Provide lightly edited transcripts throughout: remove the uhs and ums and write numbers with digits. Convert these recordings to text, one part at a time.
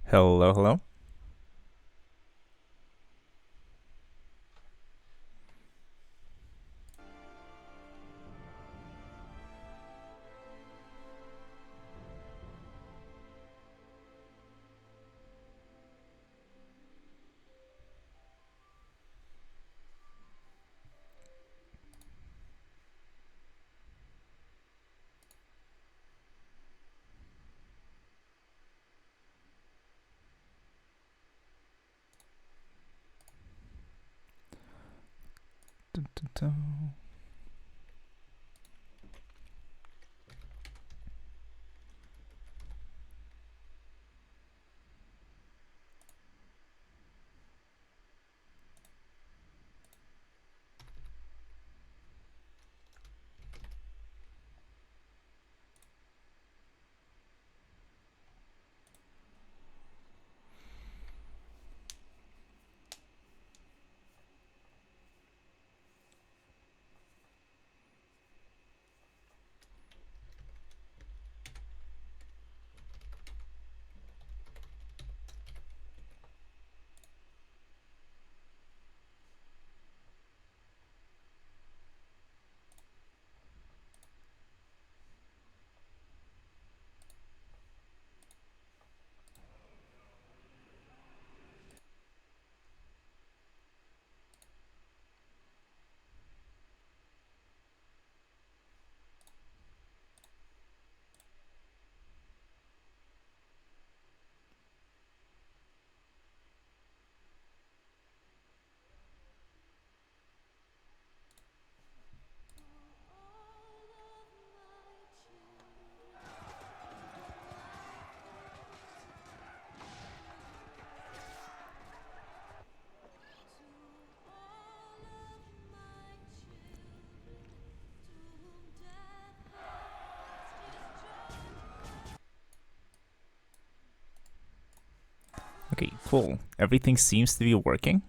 Hello, hello. Dun, dun, dun. Okay, cool. Everything seems to be working.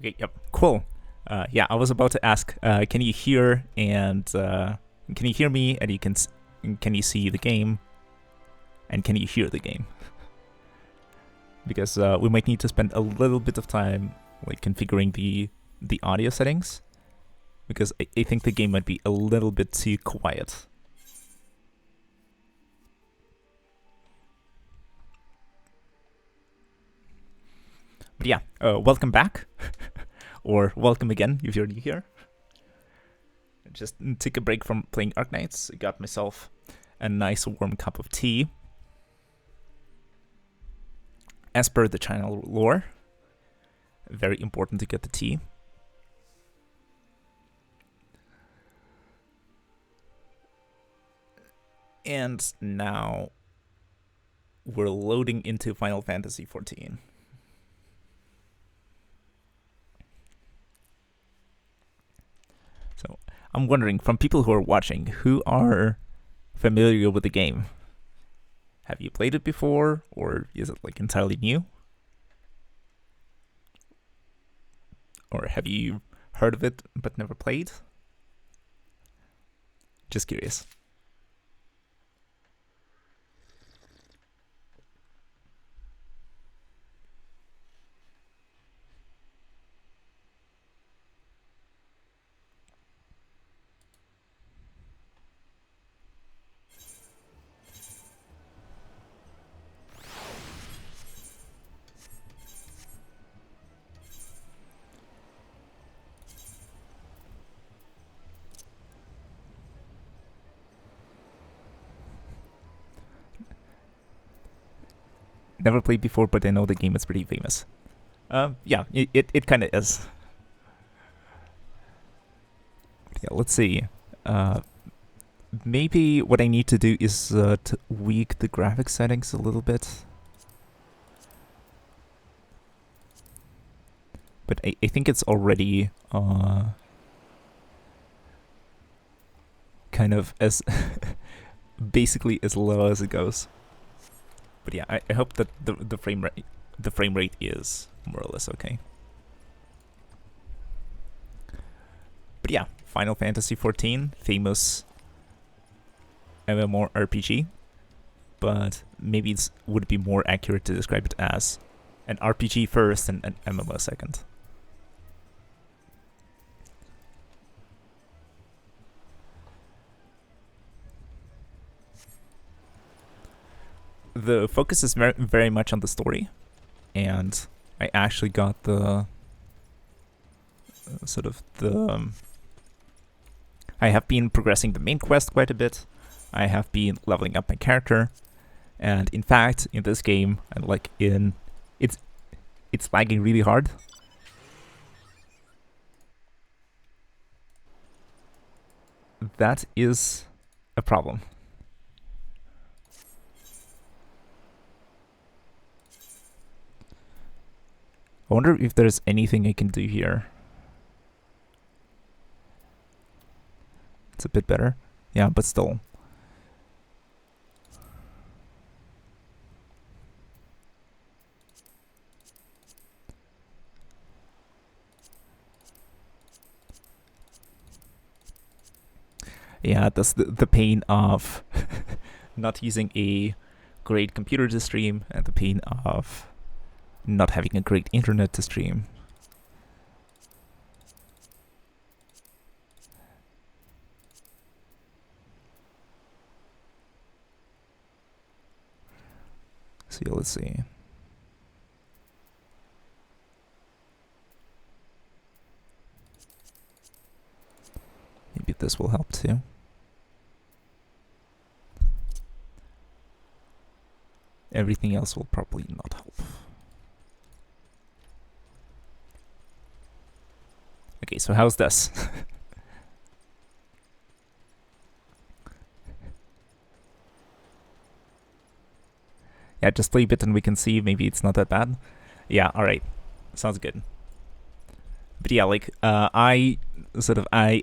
Okay, yep, cool. Yeah, I was about to ask, can you hear can you hear me and can you see the game and can you hear the game? Because we might need to spend a little bit of time like configuring the audio settings because I think the game might be a little bit too quiet. But yeah, welcome back. Or welcome again if you're new here. Just took a break from playing Arknights. Got myself a nice warm cup of tea. As per the channel lore, very important to get the tea. And now we're loading into Final Fantasy XIV. So I'm wondering, from people who are watching, who are familiar with the game? Have you played it before, or is it like entirely new? Or have you heard of it but never played? Just curious. Never played before, but I know the game is pretty famous. Yeah, it kind of is. Yeah, let's see. Maybe what I need to do is to tweak the graphics settings a little bit. But I think it's already kind of as basically as low as it goes. But yeah, I hope that the frame rate is more or less okay. But yeah, Final Fantasy XIV, famous MMORPG, but maybe it would be more accurate to describe it as an RPG first and an MMO second. The focus is very much on the story, and I actually got the I have been progressing the main quest quite a bit. I have been leveling up my character, and in fact, in this game, and like it's lagging really hard. That is a problem. I wonder if there's anything I can do here. It's a bit better. Yeah, but still. Yeah, that's the pain of not using a great computer to stream, and the pain of not having a great internet to stream. So let's see. Maybe this will help too. Everything else will probably not help. Okay, so how's this? Yeah, just play a bit and we can see. Maybe it's not that bad. Yeah, alright. Sounds good. But yeah, like, I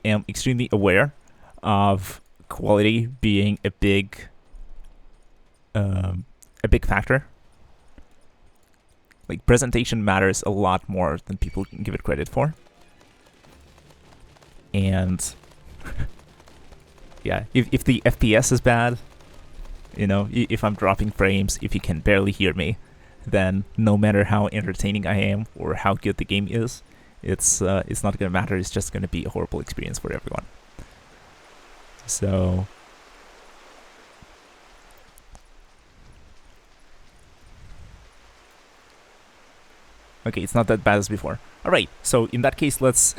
am extremely aware of quality being a big factor. Like, presentation matters a lot more than people can give it credit for. And yeah, if the FPS is bad, you know, if I'm dropping frames, if you can barely hear me, then no matter how entertaining I am or how good the game is, it's not gonna matter. It's just gonna be a horrible experience for everyone. So okay, it's not that bad as before. All right, so in that case, let's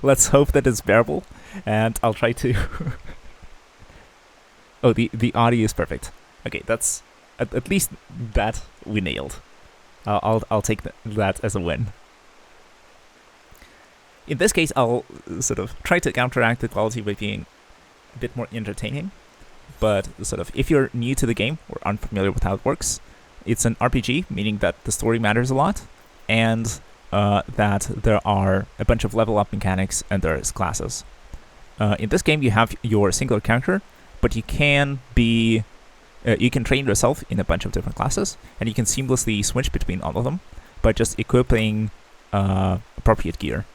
let's hope that it's bearable, and I'll try to. Oh, the audio is perfect. Okay, that's at least that we nailed. I'll take that as a win. In this case, I'll sort of try to counteract the quality by being a bit more entertaining. But sort of, if you're new to the game or unfamiliar with how it works, it's an RPG, meaning that the story matters a lot, and that there are a bunch of level up mechanics and there's classes. In this game, you have your singular character, but you can train yourself in a bunch of different classes, and you can seamlessly switch between all of them by just equipping appropriate gear.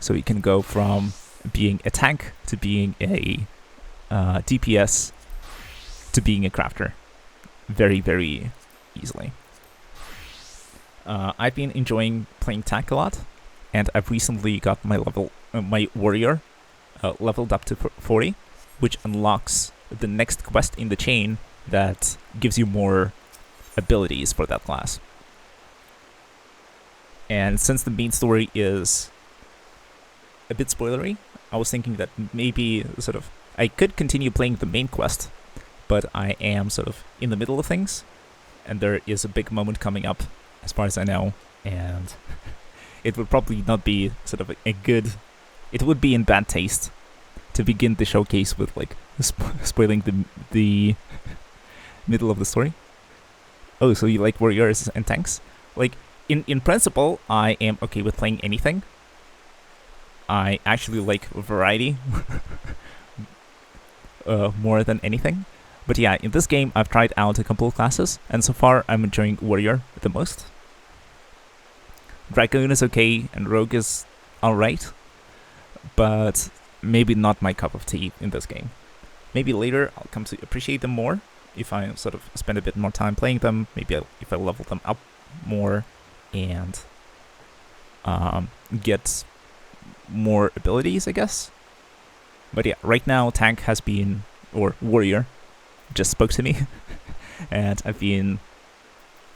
So you can go from being a tank to being a DPS to being a crafter very, very easily. I've been enjoying playing tank a lot, and I've recently got my my warrior leveled up to 40, which unlocks the next quest in the chain that gives you more abilities for that class. And since the main story is a bit spoilery, I was thinking that maybe sort of I could continue playing the main quest, but I am sort of in the middle of things, and there is a big moment coming up, as far as I know, and it would probably not be sort of a good. It would be in bad taste to begin the showcase with like spoiling the middle of the story. Oh, so you like warriors and tanks? Like, in principle, I am okay with playing anything. I actually like variety more than anything. But yeah, in this game, I've tried out a couple of classes, and so far, I'm enjoying warrior the most. Dragoon is okay, and rogue is alright, but maybe not my cup of tea in this game. Maybe later, I'll come to appreciate them more if I sort of spend a bit more time playing them. Maybe if I level them up more and get more abilities, I guess. But yeah, right now tank has been, or warrior, just spoke to me, and I've been,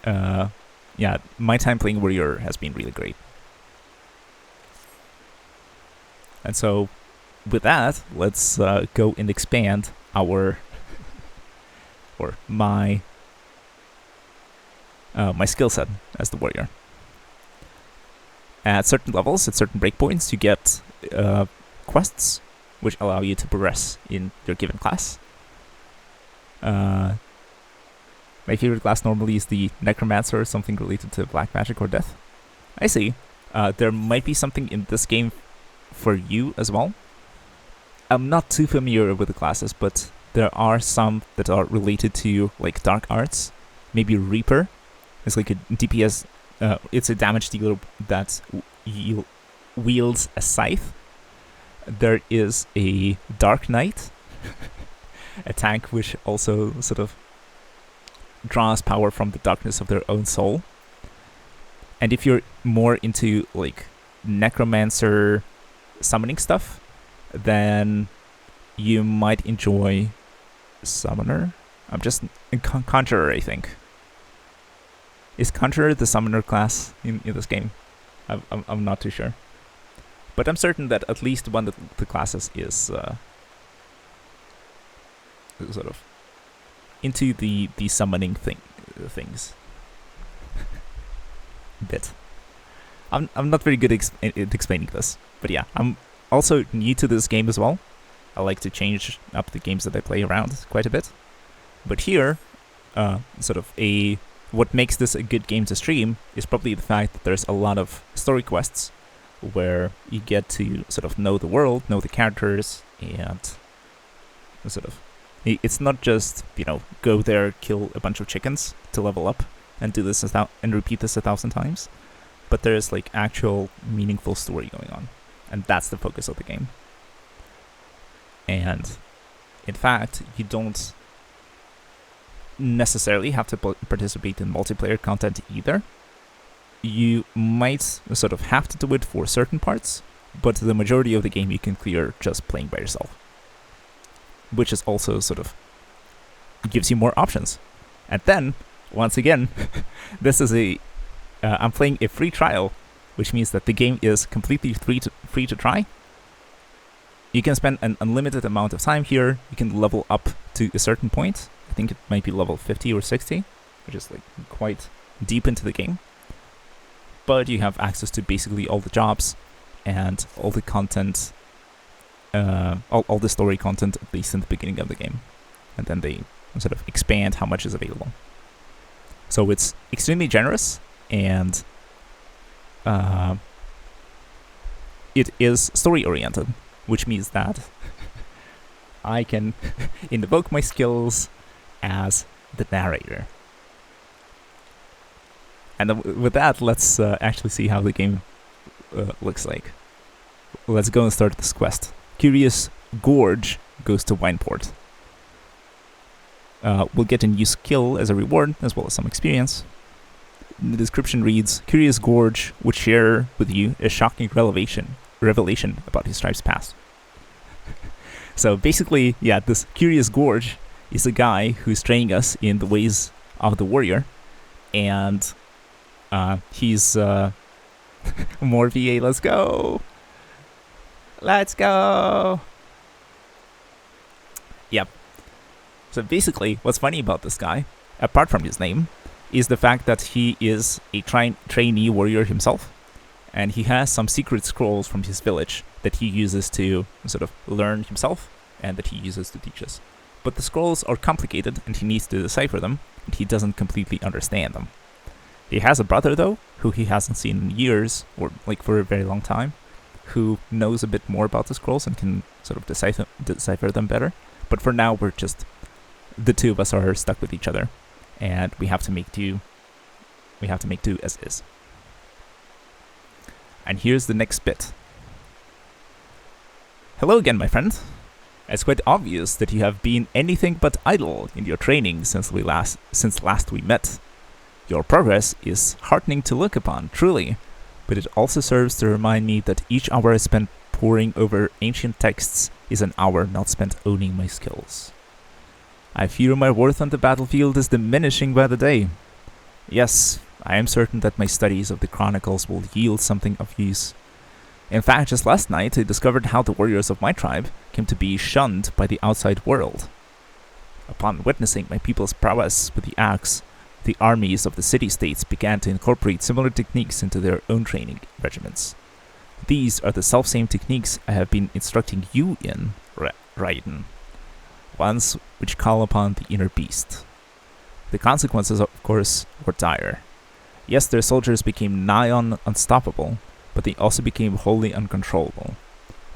yeah, my time playing warrior has been really great. And so, with that, let's go and expand our, or my skill set as the warrior. At certain levels, at certain breakpoints, you get quests, which allow you to progress in your given class. My favorite class normally is the Necromancer, something related to black magic or death. I see. There might be something in this game for you as well. I'm not too familiar with the classes, but there are some that are related to like dark arts. Maybe Reaper. It's like a DPS. It's a damage dealer that wields a scythe. There is a Dark Knight, a tank which also sort of draws power from the darkness of their own soul. And if you're more into like necromancer summoning stuff, then you might enjoy Summoner. I'm just Conjurer, I think. Is Conjurer the Summoner class in this game? I'm not too sure. But I'm certain that at least one of the classes is sort of into the summoning things. Bit. I'm not very good at explaining this, but yeah, I'm also new to this game as well. I like to change up the games that I play around quite a bit. But here, sort of what makes this a good game to stream is probably the fact that there's a lot of story quests where you get to sort of know the world, know the characters, and sort of, it's not just, go there, kill a bunch of chickens to level up and do this and repeat this 1,000 times, but there's like actual meaningful story going on, and that's the focus of the game. And in fact, you don't necessarily have to participate in multiplayer content either. You might sort of have to do it for certain parts, but the majority of the game you can clear just playing by yourself, which is also sort of gives you more options. And then, once again, this is I'm playing a free trial, which means that the game is completely free to try. You can spend an unlimited amount of time here. You can level up to a certain point. I think it might be level 50 or 60, which is like quite deep into the game. But you have access to basically all the jobs and all the content, all the story content, at least in the beginning of the game. And then they sort of expand how much is available. So it's extremely generous, and it is story-oriented, which means that I can invoke my skills as the narrator. And with that, let's actually see how the game looks like. Let's go and start this quest. Curious Gorge goes to Wineport. We'll get a new skill as a reward, as well as some experience. The description reads, Curious Gorge would share with you a shocking revelation about his tribe's past. So basically, yeah, this Curious Gorge is a guy who's training us in the ways of the warrior, and he's more VA. Let's go. Yep. So basically, what's funny about this guy, apart from his name, is the fact that he is a trainee warrior himself, And he has some secret scrolls from his village that he uses to sort of learn himself and that he uses to teach us. But the scrolls are complicated and he needs to decipher them, and he doesn't completely understand them. He has a brother, though, who he hasn't seen in years, or like for a very long time, who knows a bit more about the scrolls and can sort of decipher them better. But for now, we're just, the two of us are stuck with each other, and we have to make do. We have to make do as is. And here's the next bit. Hello again, my friend. It's quite obvious that you have been anything but idle in your training since last we met. Your progress is heartening to look upon, truly, but it also serves to remind me that each hour I spent poring over ancient texts is an hour not spent owning my skills. I fear my worth on the battlefield is diminishing by the day. Yes, I am certain that my studies of the Chronicles will yield something of use. In fact, just last night I discovered how the warriors of my tribe came to be shunned by the outside world. Upon witnessing my people's prowess with the axe, the armies of the city-states began to incorporate similar techniques into their own training regiments. These are the self-same techniques I have been instructing you in, Raiden. Ones which call upon the inner beast. The consequences, of course, were dire. Yes, their soldiers became nigh on unstoppable, but they also became wholly uncontrollable,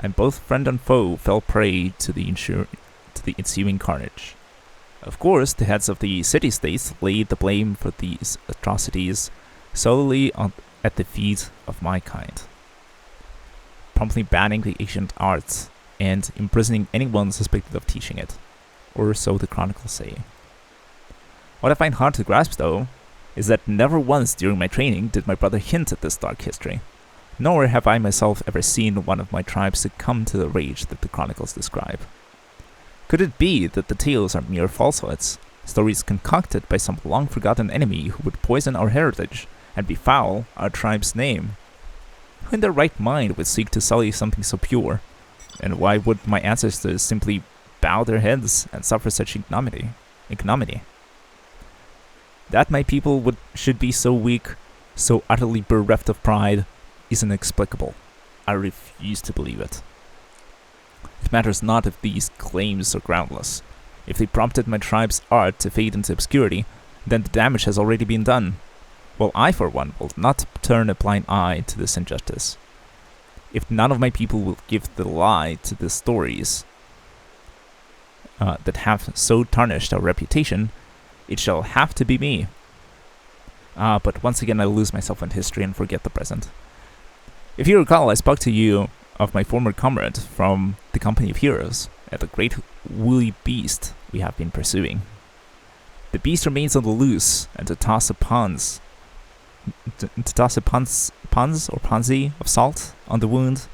and both friend and foe fell prey to the ensuing carnage. Of course, the heads of the city-states laid the blame for these atrocities solely at the feet of my kind, promptly banning the ancient arts and imprisoning anyone suspected of teaching it, or so the chronicles say. What I find hard to grasp, though, is that never once during my training did my brother hint at this dark history, nor have I myself ever seen one of my tribe succumb to the rage that the chronicles describe. Could it be that the tales are mere falsehoods, stories concocted by some long-forgotten enemy who would poison our heritage and befoul our tribe's name? Who in their right mind would seek to sully something so pure? And why would my ancestors simply bow their heads and suffer such ignominy? That my people should be so weak, so utterly bereft of pride, is inexplicable. I refuse to believe it. It matters not if these claims are groundless. If they prompted my tribe's art to fade into obscurity, then the damage has already been done. While I, for one, will not turn a blind eye to this injustice. If none of my people will give the lie to the stories that have so tarnished our reputation, it shall have to be me. But once again I lose myself in history and forget the present. If you recall, I spoke to you of my former comrade from the Company of Heroes, and the great woolly beast we have been pursuing. The beast remains on the loose, and to toss a puns or ponzi of salt on the wound.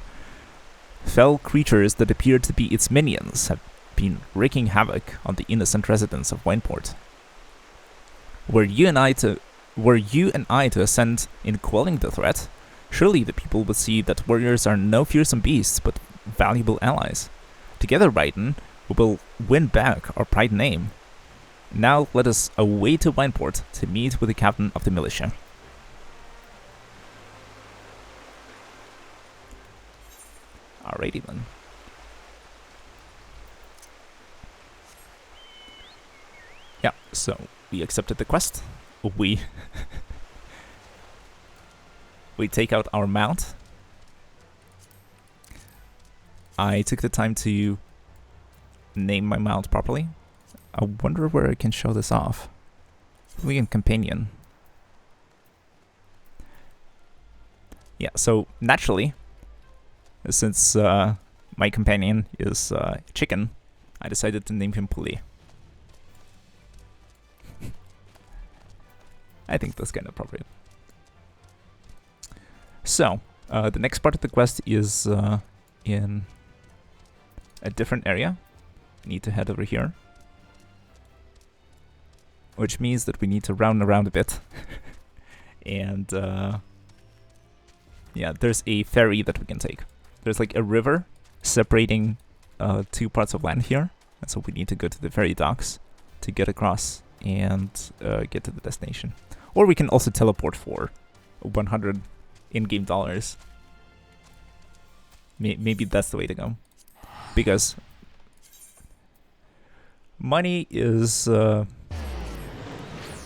Fell creatures that appeared to be its minions have been wreaking havoc on the innocent residents of Wineport. Were you and I to ascend in quelling the threat, surely the people would see that warriors are no fearsome beasts, but valuable allies. Together, Raiden, we will win back our pride name. Now let us away to Wineport to meet with the captain of the militia. Alrighty then. Yeah, so we accepted the quest. We take out our mount. I took the time to name my mount properly. I wonder where I can show this off. Probably in companion. Yeah, so naturally, since my companion is chicken, I decided to name him Puli. I think that's kind of appropriate. So, the next part of the quest is in a different area. We need to head over here. Which means that we need to round around a bit. And, yeah, there's a ferry that we can take. There's like a river separating two parts of land here. And so we need to go to the ferry docks to get across and get to the destination. Or we can also teleport for 100 in-game dollars. Maybe that's the way to go. Because money is a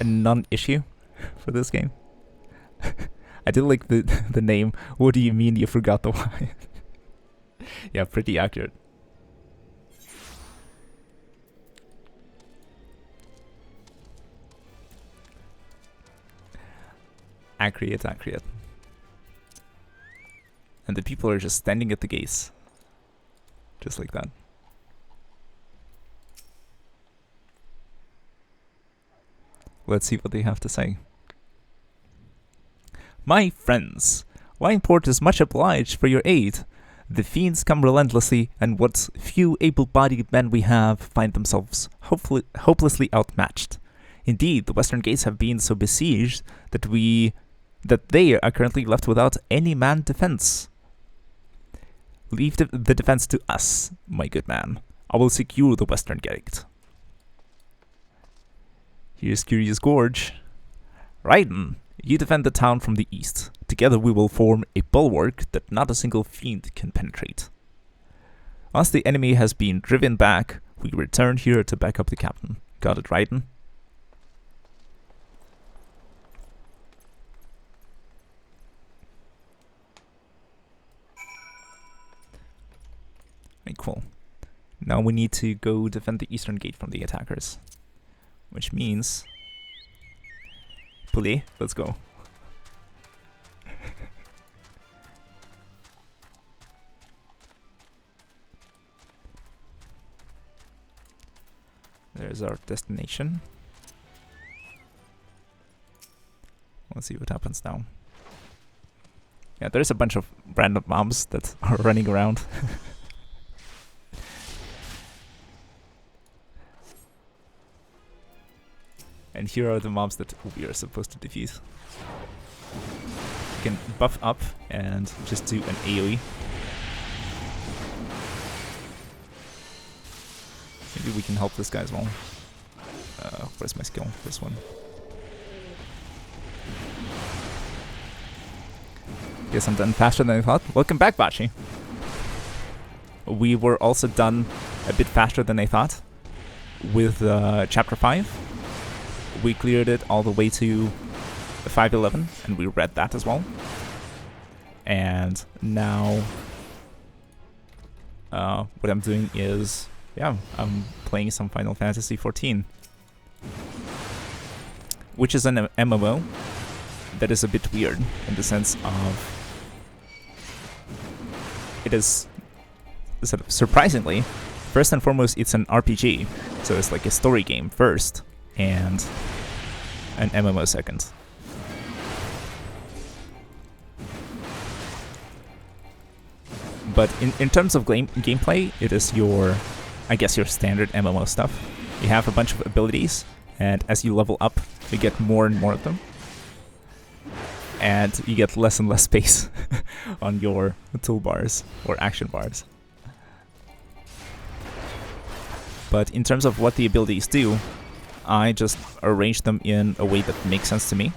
non-issue for this game. I did like the name. What do you mean you forgot the wine? Yeah, pretty accurate. Accurate. And the people are just standing at the gates. Just like that. Let's see what they have to say. My friends, Wineport is much obliged for your aid. The fiends come relentlessly, and what few able-bodied men we have find themselves hopelessly outmatched. Indeed, the western gates have been so besieged that they are currently left without any man defense. Leave the defense to us, my good man. I will secure the western gate. Here's Curious Gorge. Raiden, you defend the town from the east. Together we will form a bulwark that not a single fiend can penetrate. Once the enemy has been driven back, we return here to back up the captain. Got it, Raiden? Right, cool. Now we need to go defend the eastern gate from the attackers. Which means... Poulet, let's go. There's our destination. Let's see what happens now. Yeah, there's a bunch of random mobs that are running around. And here are the mobs that we are supposed to defeat. You can buff up and just do an AoE. Maybe we can help this guy as well. Where's my skill? This one. Guess I'm done faster than I thought. Welcome back, Bachi. We were also done a bit faster than I thought with Chapter 5. We cleared it all the way to 511, and we read that as well. And now what I'm doing is, yeah, I'm playing some Final Fantasy XIV, which is an MMO that is a bit weird in the sense of it is sort of surprisingly, first and foremost, it's an RPG, so it's like a story game first and an MMO second. But in terms of gameplay, it is your standard MMO stuff. You have a bunch of abilities, and as you level up, you get more and more of them. And you get less and less space on your toolbars or action bars. But in terms of what the abilities do, I just arrange them in a way that makes sense to me.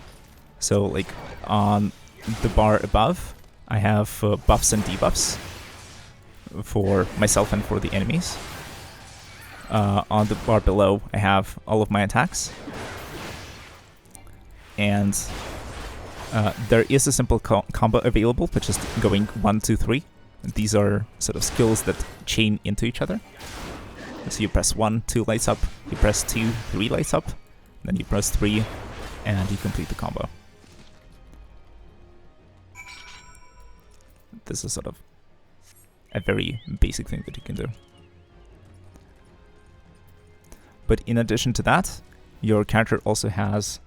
So like on the bar above, I have buffs and debuffs for myself and for the enemies. On the bar below, I have all of my attacks. And there is a simple combo available, which is going 1, 2, 3. These are sort of skills that chain into each other. So you press 1, 2 lights up, you press 2, 3 lights up, then you press 3, and you complete the combo. This is sort of a very basic thing that you can do. But in addition to that, your character also has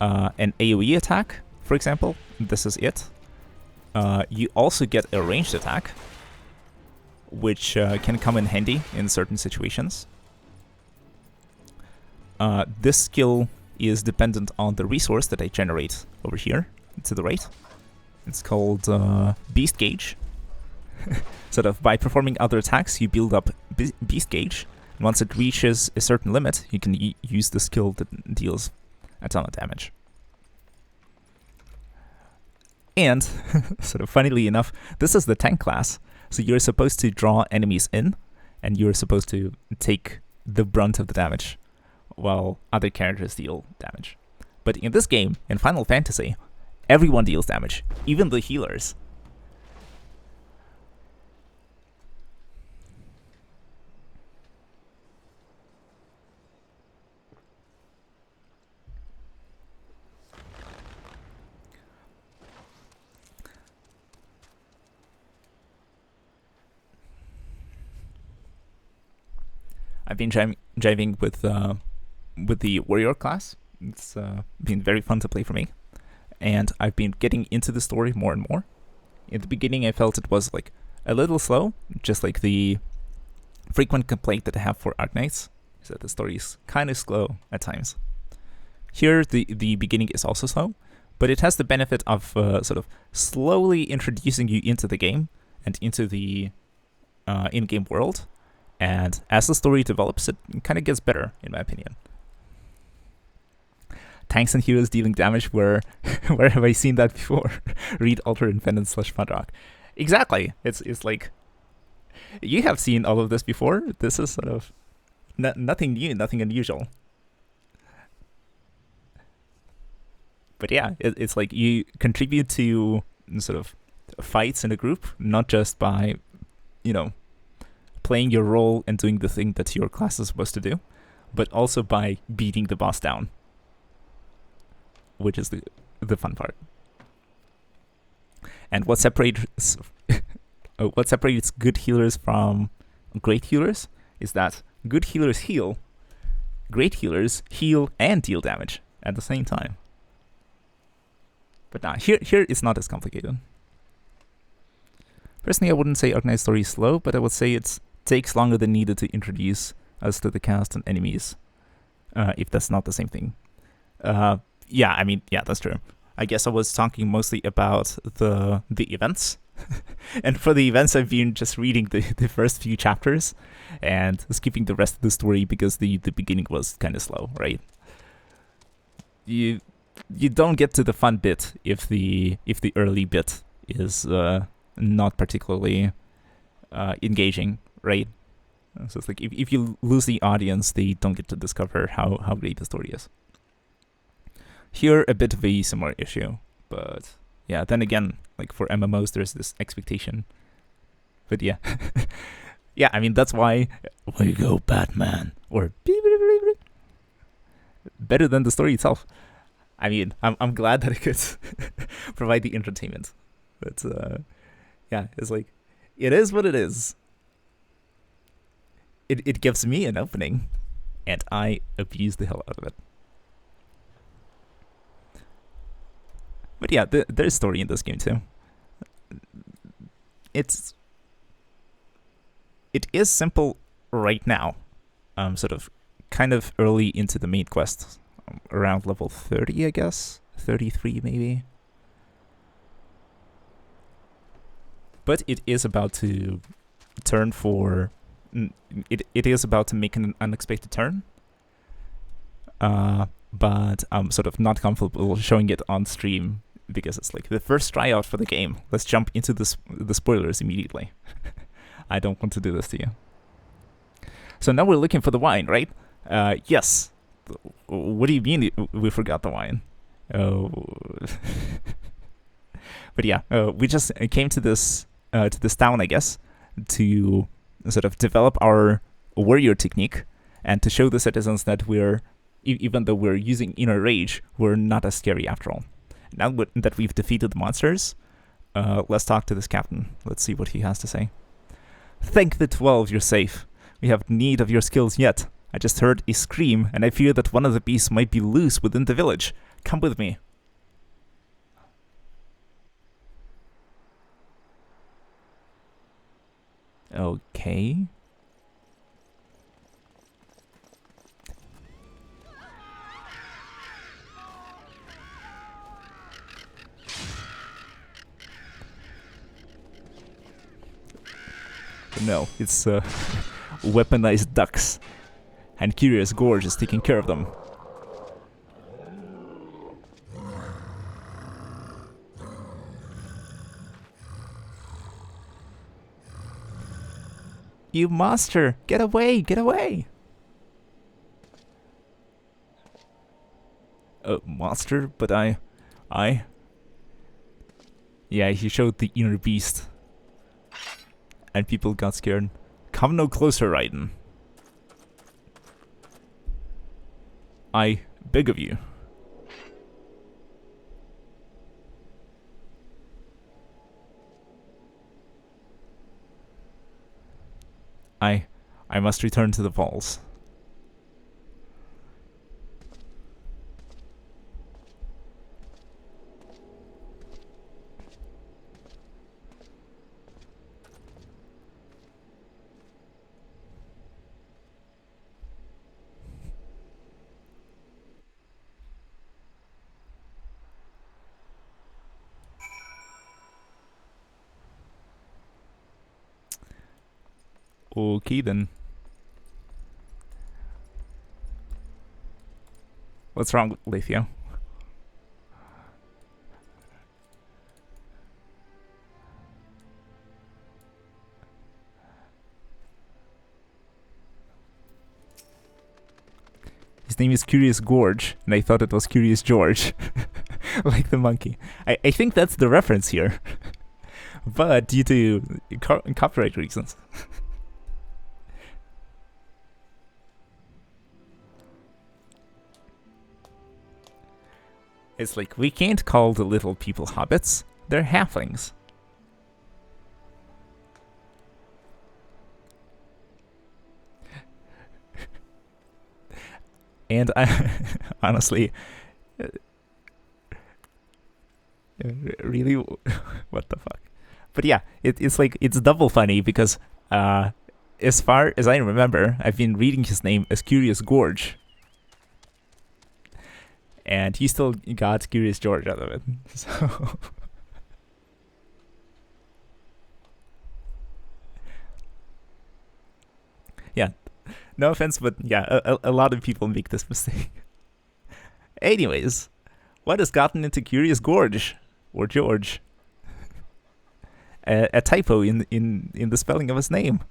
an AoE attack, for example. This is it. You also get a ranged attack, which can come in handy in certain situations. This skill is dependent on the resource that I generate over here to the right. It's called Beast Gauge. Sort of by performing other attacks, you build up Beast Gauge, and once it reaches a certain limit, you can use the skill that deals a ton of damage. And, sort of funnily enough, this is the tank class. So you're supposed to draw enemies in, and you're supposed to take the brunt of the damage, while other characters deal damage. But in this game, in Final Fantasy, everyone deals damage, even the healers. I've been driving with the warrior class. It's been very fun to play for me, and I've been getting into the story more and more. In the beginning, I felt it was like a little slow, just like the frequent complaint that I have for Arknights, is that the story is kind of slow at times. Here, the beginning is also slow, but it has the benefit of sort of slowly introducing you into the game and into the in-game world. And as the story develops, it kind of gets better, in my opinion. Tanks and heroes dealing damage, where have I seen that before? Read Alter Infinite /Fadrock. Exactly. It's like, you have seen all of this before. This is sort of nothing new, nothing unusual. But yeah, it's like you contribute to sort of fights in a group, not just by, playing your role and doing the thing that your class is supposed to do, but also by beating the boss down, which is the fun part. And what separates good healers from great healers is that good healers heal, great healers heal and deal damage at the same time. But nah, here it's not as complicated. Personally, I wouldn't say Arknight's story is slow, but I would say it takes longer than needed to introduce us to the cast and enemies, if that's not the same thing. Yeah, that's true. I guess I was talking mostly about the events. And for the events, I've been just reading the first few chapters and skipping the rest of the story because the beginning was kind of slow, right? You don't get to the fun bit if the early bit is not particularly engaging, right? So it's like if you lose the audience, they don't get to discover how great the story is. Here, a bit of a similar issue, but yeah, then again, like for MMOs, there's this expectation. But yeah, yeah, that's why we go Batman, or better than the story itself. I'm glad that I could provide the entertainment, but yeah, it's like, it is what it is. It gives me an opening, and I abuse the hell out of it. But yeah, there's story in this game too. It is simple right now. Sort of kind of early into the main quest, around level 30, I guess, 33 maybe. But it is about to turn for. It is about to make an unexpected turn. But I'm sort of not comfortable showing it on stream because it's like the first tryout for the game. Let's jump into the spoilers immediately. I don't want to do this to you. So now we're looking for the wine, right? Yes. What do you mean we forgot the wine? Oh. But yeah, we just came to this town, I guess, to sort of develop our warrior technique and to show the citizens that even though we're using inner rage, we're not as scary after all. Now that we've defeated the monsters, let's talk to this captain. Let's see what he has to say. Thank the 12, you're safe. We have need of your skills yet. I just heard a scream, and I fear that one of the beasts might be loose within the village. Come with me. Okay. No, it's weaponized ducks. And Curious Gorge is taking care of them. You monster! Get away! Get away! Monster, but I... Yeah, he showed the inner beast. And people got scared. Come no closer, Raiden. I beg of you. I must return to the falls. Okay then. What's wrong with Lethio? His name is Curious Gorge, and I thought it was Curious George. Like the monkey. I think that's the reference here. But due to copyright reasons. It's like, we can't call the little people hobbits. They're halflings. And I honestly, really, what the fuck? But yeah, it's like, it's double funny because as far as I remember, I've been reading his name as Curious Gorge. And he still got Curious George out of it. So yeah, no offense, but yeah, a lot of people make this mistake. Anyways, what has gotten into Curious Gorge or George? A typo in the spelling of his name.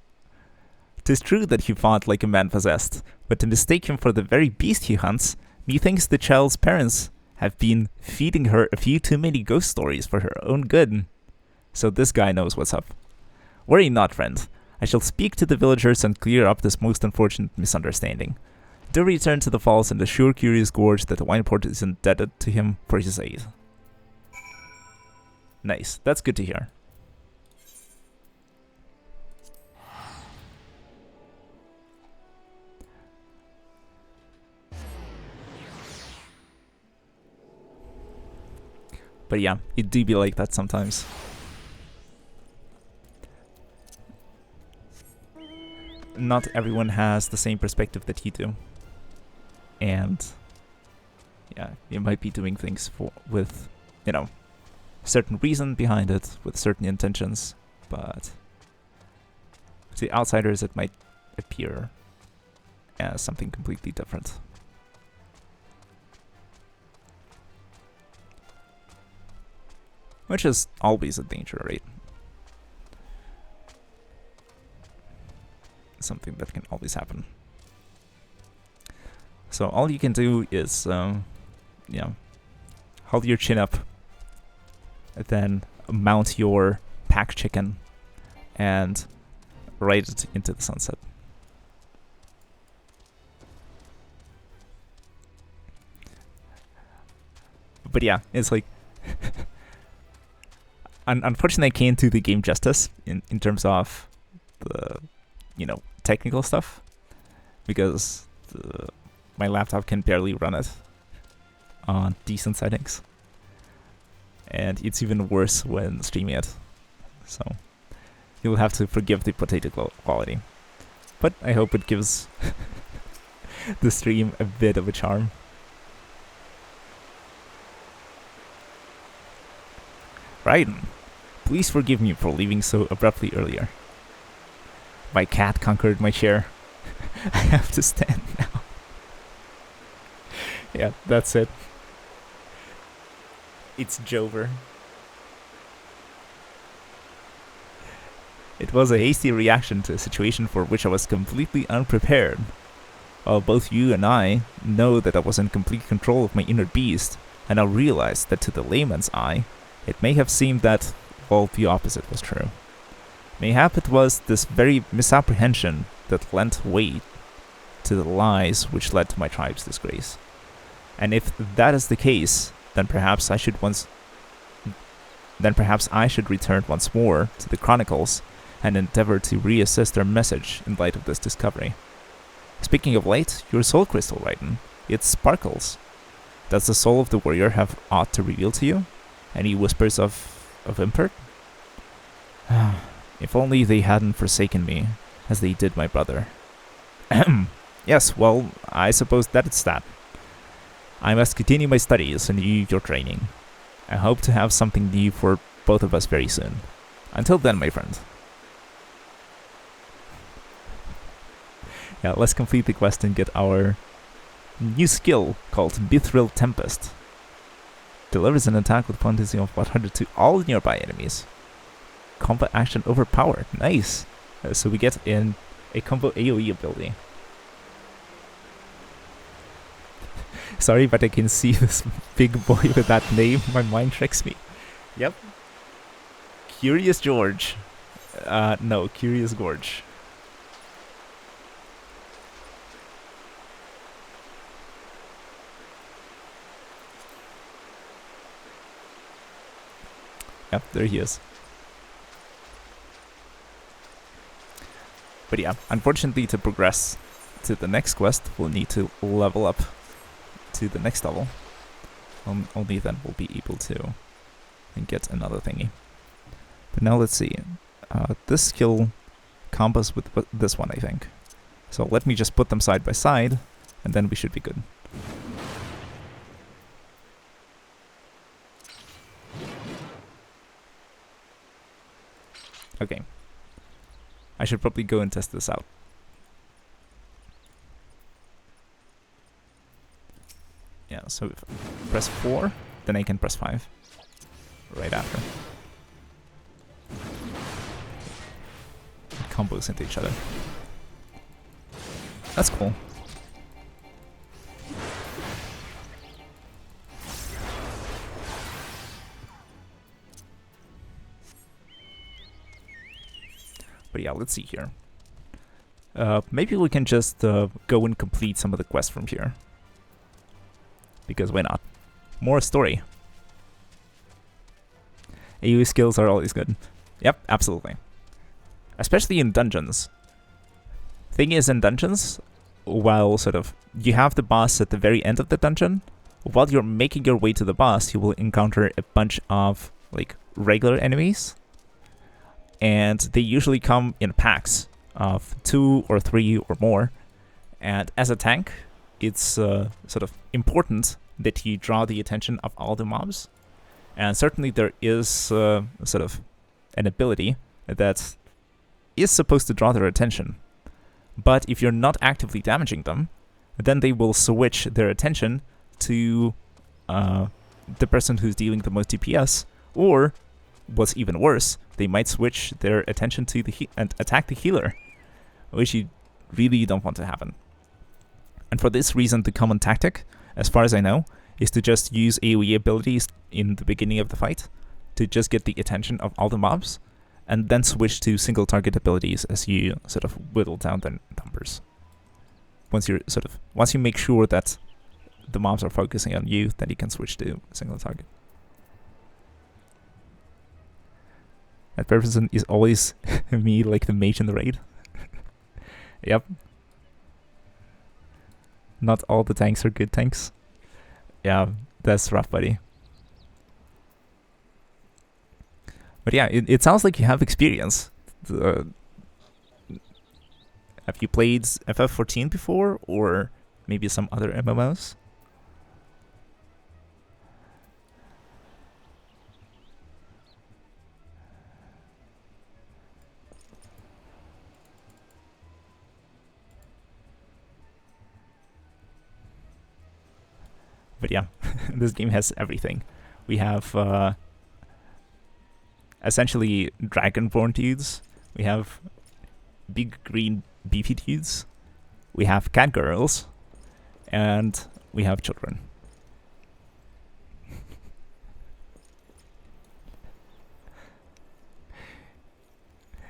'Tis true that he fought like a man possessed, but to mistake him for the very beast he hunts, methinks the child's parents have been feeding her a few too many ghost stories for her own good. So this guy knows what's up. Worry not, friend. I shall speak to the villagers and clear up this most unfortunate misunderstanding. Do return to the falls and assure Curious Gorge that the Wineport is indebted to him for his aid. Nice, that's good to hear. But yeah, it do be like that sometimes. Not everyone has the same perspective that you do. And yeah, you might be doing things with, you know, certain reason behind it, with certain intentions, but to outsiders it might appear as something completely different. Which is always a danger, right? Something that can always happen. So all you can do is, hold your chin up, and then mount your pack chicken, and ride it into the sunset. But yeah, it's like... Unfortunately, I can't do the game justice in terms of the, technical stuff, because my laptop can barely run it on decent settings, and it's even worse when streaming it. So you'll have to forgive the potato quality, but I hope it gives the stream a bit of a charm. Raiden, please forgive me for leaving so abruptly earlier. My cat conquered my chair. I have to stand now. Yeah, that's it. It's Jover. It was a hasty reaction to a situation for which I was completely unprepared. While both you and I know that I was in complete control of my inner beast, I now realize that to the layman's eye, it may have seemed that, well, the opposite was true. Mayhap it was this very misapprehension that lent weight to the lies which led to my tribe's disgrace. And if that is the case, then perhaps I should return once more to the Chronicles and endeavor to reassess their message in light of this discovery. Speaking of light, your soul crystal, Raiden. It sparkles. Does the soul of the warrior have aught to reveal to you? Any whispers of import? If only they hadn't forsaken me, as they did my brother. Yes, well, I suppose that it's that. I must continue my studies and you your training. I hope to have something new for both of us very soon. Until then, my friend. Yeah, let's complete the quest and get our new skill called Mithril Tempest. Delivers an attack with potency of 100 to all nearby enemies. Combo action overpowered. Nice. So we get in a combo AoE ability. Sorry, but I can see this big boy with that name. My mind tricks me. Yep. Curious George. No, Curious Gorge. Yep, there he is. But yeah, unfortunately to progress to the next quest, we'll need to level up to the next level. Only then we'll be able to get another thingy. But now let's see. This skill combos with this one, I think. So let me just put them side by side, and then we should be good. Okay. I should probably go and test this out. Yeah, so if I press 4, then I can press 5. Right after. It combos into each other. That's cool. But yeah, let's see here. Maybe we can just go and complete some of the quests from here. Because why not? More story. AoE skills are always good. Yep, absolutely. Especially in dungeons. Thing is, in dungeons, while sort of you have the boss at the very end of the dungeon, while you're making your way to the boss, you will encounter a bunch of like regular enemies. And they usually come in packs of 2 or 3 or more. And as a tank, it's sort of important that you draw the attention of all the mobs. And certainly there is sort of an ability that is supposed to draw their attention. But if you're not actively damaging them, then they will switch their attention to the person who's dealing the most DPS, or what's even worse, they might switch their attention to the and attack the healer, which you really don't want to happen. And for this reason, the common tactic, as far as I know, is to just use AoE abilities in the beginning of the fight to just get the attention of all the mobs, and then switch to single target abilities as you sort of whittle down their numbers. Once you make sure that the mobs are focusing on you, then you can switch to single target. That person is always me, like the mage in the raid. Yep. Not all the tanks are good tanks. Yeah, that's rough, buddy. But yeah, it sounds like you have experience. Have you played FF14 before, or maybe some other MMOs? But yeah, this game has everything. We have essentially Dragonborn dudes We have big green beefy dudes. We have cat girls. And we have children.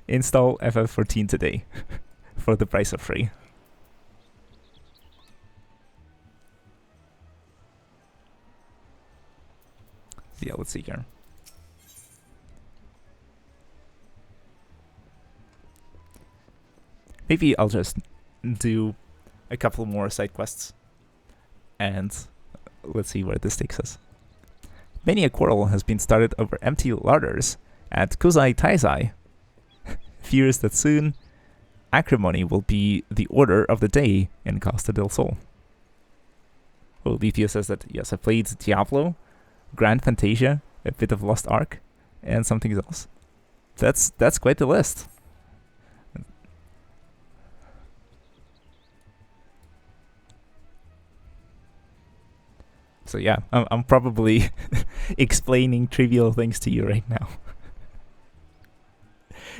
Install FF14 today for the price of free. Yeah, let's see here. Maybe I'll just do a couple more side quests. And let's see where this takes us. Many a quarrel has been started over empty larders at Kusai Taisai. Fears that soon acrimony will be the order of the day in Costa del Sol. Oh, Lethia says that, yes, I played Diablo, Grand Fantasia, a bit of Lost Ark, and something else. That's quite the list. So yeah, I'm probably explaining trivial things to you right now.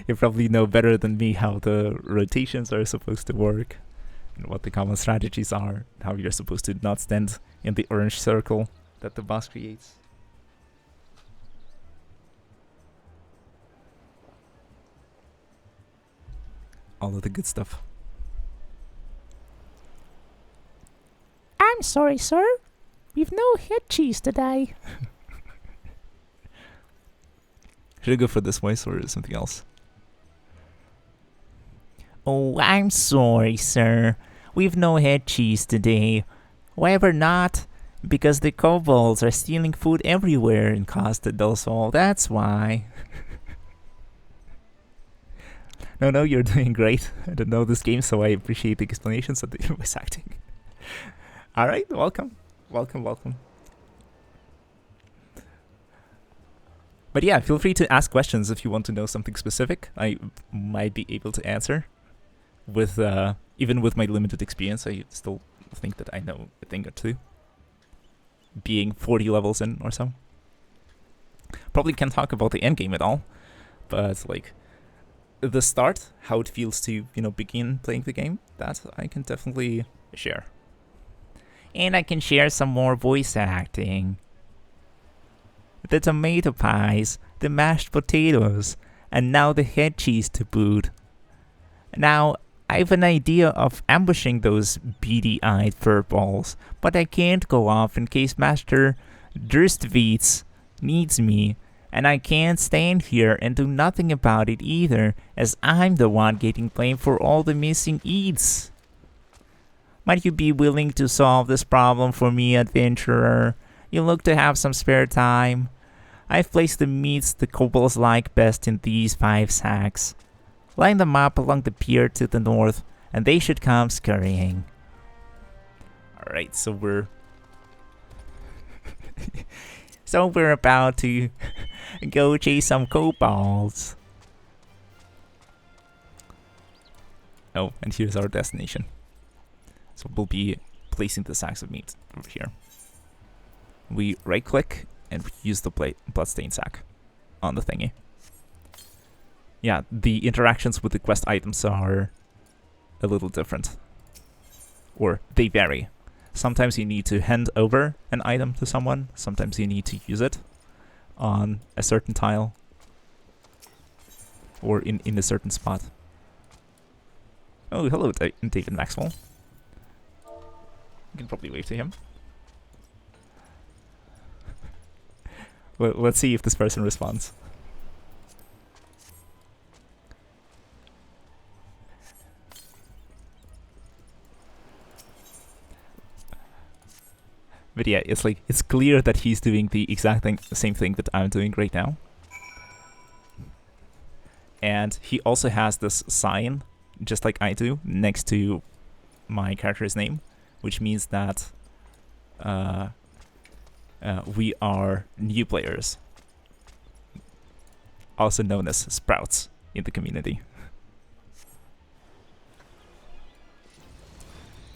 You probably know better than me how the rotations are supposed to work, and what the common strategies are, how you're supposed to not stand in the orange circle that the boss creates. All of the good stuff. I'm sorry, sir. We've no head cheese today. Should I go for this voice or something else? Oh, I'm sorry, sir. We've no head cheese today. However, not because the kobolds are stealing food everywhere in Costa del Sol. That's why. No, you're doing great. I don't know this game, so I appreciate the explanations of the voice acting. All right, welcome. But yeah, feel free to ask questions if you want to know something specific. I might be able to answer. With even with my limited experience, I still think that I know a thing or two. Being 40 levels in or so. Probably can't talk about the end game at all, but like the start, how it feels to, begin playing the game, that I can definitely share. And I can share some more voice acting. The tomato pies, the mashed potatoes, and now the head cheese to boot. Now, I have an idea of ambushing those beady-eyed furballs, but I can't go off in case Master Durstvits needs me, and I can't stand here and do nothing about it either, as I'm the one getting blamed for all the missing eats. Might you be willing to solve this problem for me, adventurer? You look to have some spare time. I've placed the meats the kobolds like best in these 5 sacks. Line them up along the pier to the north, and they should come scurrying. Alright, so we're about to go chase some kobolds. Oh, and here's our destination. So we'll be placing the sacks of meat over here. We right-click and use the bloodstain sack on the thingy. Yeah, the interactions with the quest items are a little different. Or they vary. Sometimes you need to hand over an item to someone. Sometimes you need to use it on a certain tile. Or in a certain spot. Oh, hello, David Maxwell. You can probably wave to him. Well, let's see if this person responds. But yeah, it's clear that he's doing the exact same thing that I'm doing right now. And he also has this sign, just like I do, next to my character's name, which means that we are new players, also known as sprouts in the community.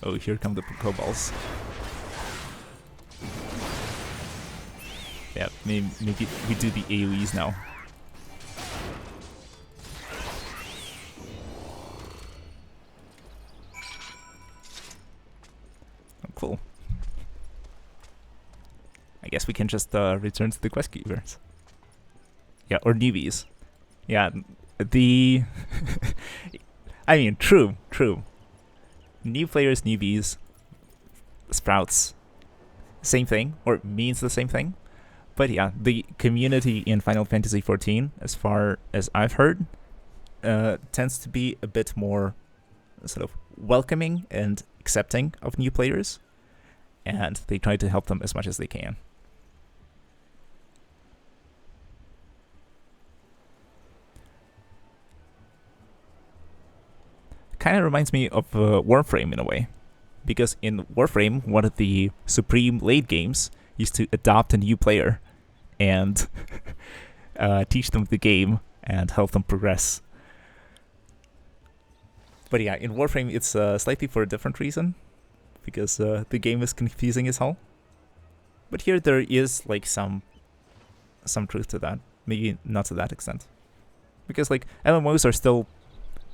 Oh, here come the kobolds. Yeah, maybe we do the AoEs now. Cool. I guess we can just return to the quest keepers. Yeah, or newbies. Yeah, the... I mean, true. New players, newbies, sprouts, same thing, or means the same thing. But yeah, the community in Final Fantasy XIV, as far as I've heard, tends to be a bit more sort of welcoming and accepting of new players, and they try to help them as much as they can. Kind of reminds me of Warframe in a way, because in Warframe, one of the supreme late games is to adopt a new player and teach them the game and help them progress. But yeah, in Warframe, it's slightly for a different reason, because the game is confusing as hell. But here there is like some truth to that, maybe not to that extent, because like MMOs are still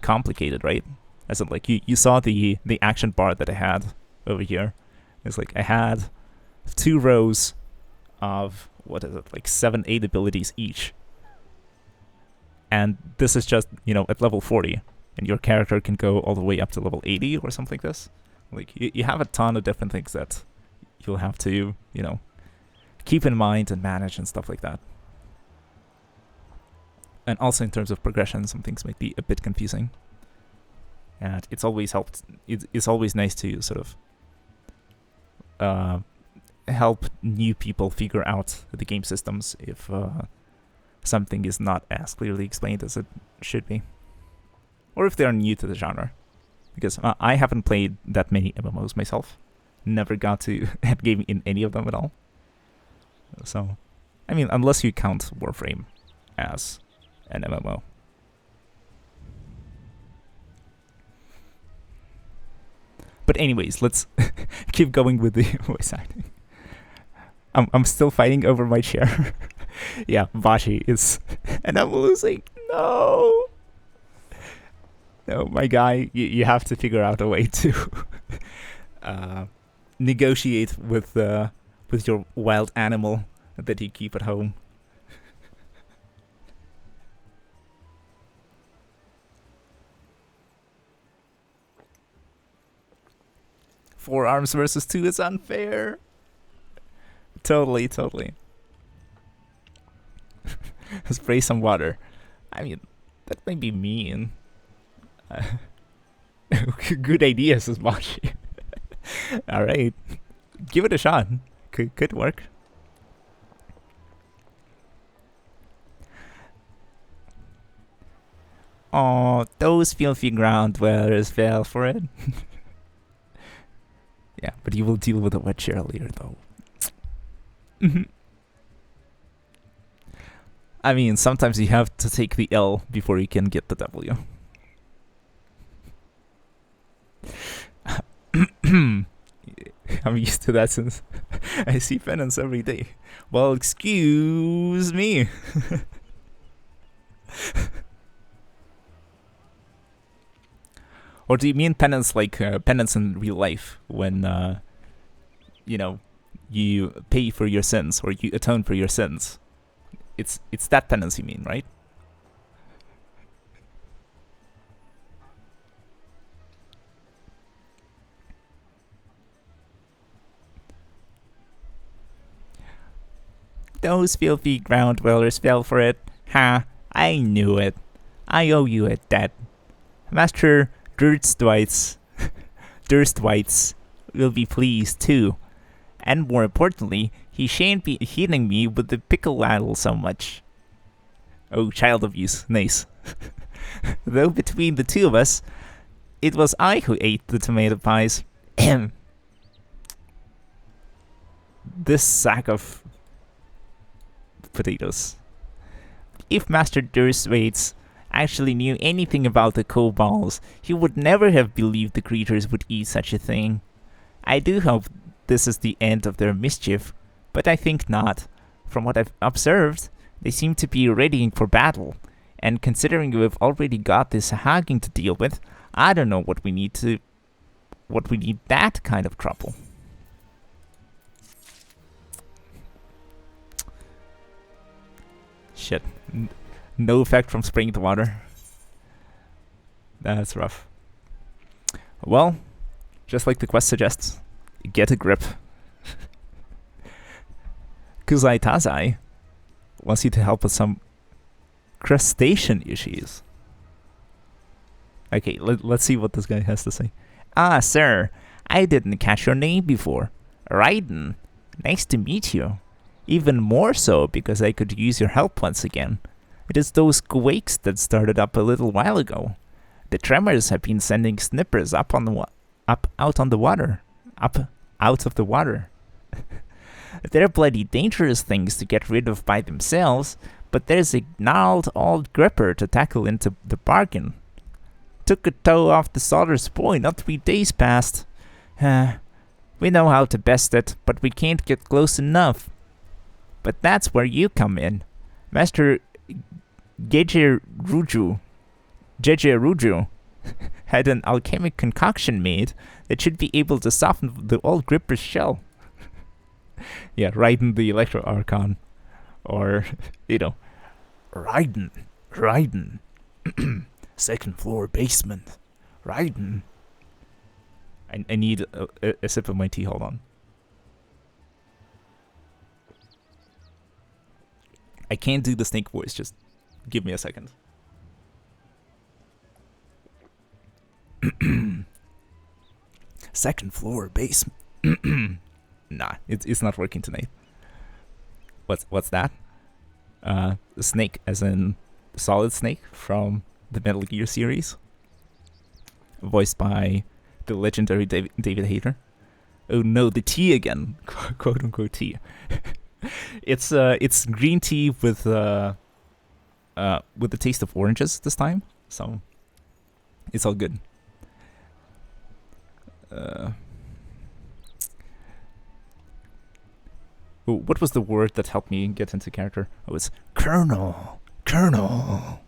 complicated, right? As in, like, you saw the action bar that I had over here. It's like I had 2 rows of, what is it, like 7-8 abilities each. And this is just, at level 40. And your character can go all the way up to level 80 or something like this. Like, you have a ton of different things that you'll have to, keep in mind and manage and stuff like that. And also in terms of progression, some things might be a bit confusing. And it's always helped. It's always nice to sort of help new people figure out the game systems if something is not as clearly explained as it should be, or if they are new to the genre. Because I haven't played that many MMOs myself. Never got to endgame in any of them at all. So, I mean, unless you count Warframe as an MMO. But anyways, let's keep going with the voice acting. I'm still fighting over my chair. Yeah, Vashi is... And I'm losing. No! No, my guy, you have to figure out a way to negotiate with your wild animal that you keep at home. Four arms versus 2 is unfair. Totally. Spray some water. I mean, that might be mean. Good idea, says Mashi. Alright. Give it a shot. Could work. Oh, those filthy ground dwellers fell for it. Yeah, but you will deal with a wet chair later, though. I mean, sometimes you have to take the L before you can get the W. I'm used to that since I see penance every day. Well, excuse me. Or do you mean penance like penance in real life when, you pay for your sins or you atone for your sins? It's that penance you mean, right? Those filthy ground dwellers fell for it. Ha! I knew it. I owe you a debt. Master Durstwites will be pleased too. And more importantly, he shan't be hitting me with the pickle ladle so much. Oh, child abuse. Nice. Though between the two of us, it was I who ate the tomato pies. This sack of potatoes. If Master Durstwites actually knew anything about the kobolds, he would never have believed the creatures would eat such a thing. I do hope this is the end of their mischief, but I think not. From what I've observed, they seem to be readying for battle, and considering we've already got this hagging to deal with, I don't know what we need that kind of trouble. Shit. No effect from spraying the water. That's rough. Well, just like the quest suggests, get a grip. Kuzai Tazai wants you to help with some crustacean issues. Okay, let's see what this guy has to say. Ah, sir, I didn't catch your name before. Raiden. Nice to meet you. Even more so because I could use your help once again. It is those quakes that started up a little while ago. The tremors have been sending snippers out of the water. They're bloody dangerous things to get rid of by themselves, but there's a gnarled old gripper to tackle into the bargain. Took a toe off the solder spoil not 3 days past. We know how to best it, but we can't get close enough. But that's where you come in. Master Geje Ruju had an alchemic concoction made that should be able to soften the old gripper's shell. Yeah, Raiden the Electro Archon. Or, Raiden. Second floor basement. Raiden. I need a sip of my tea, hold on. I can't do the snake voice, just give me a second. Second floor basement. Nah, it's not working tonight. What's that? Snake, as in Solid Snake from the Metal Gear series, voiced by the legendary David Hayter. Oh no, the tea again, quote unquote tea. It's green tea with the taste of oranges this time, so it's all good. What was the word that helped me get into character? Oh, it's Colonel. Colonel,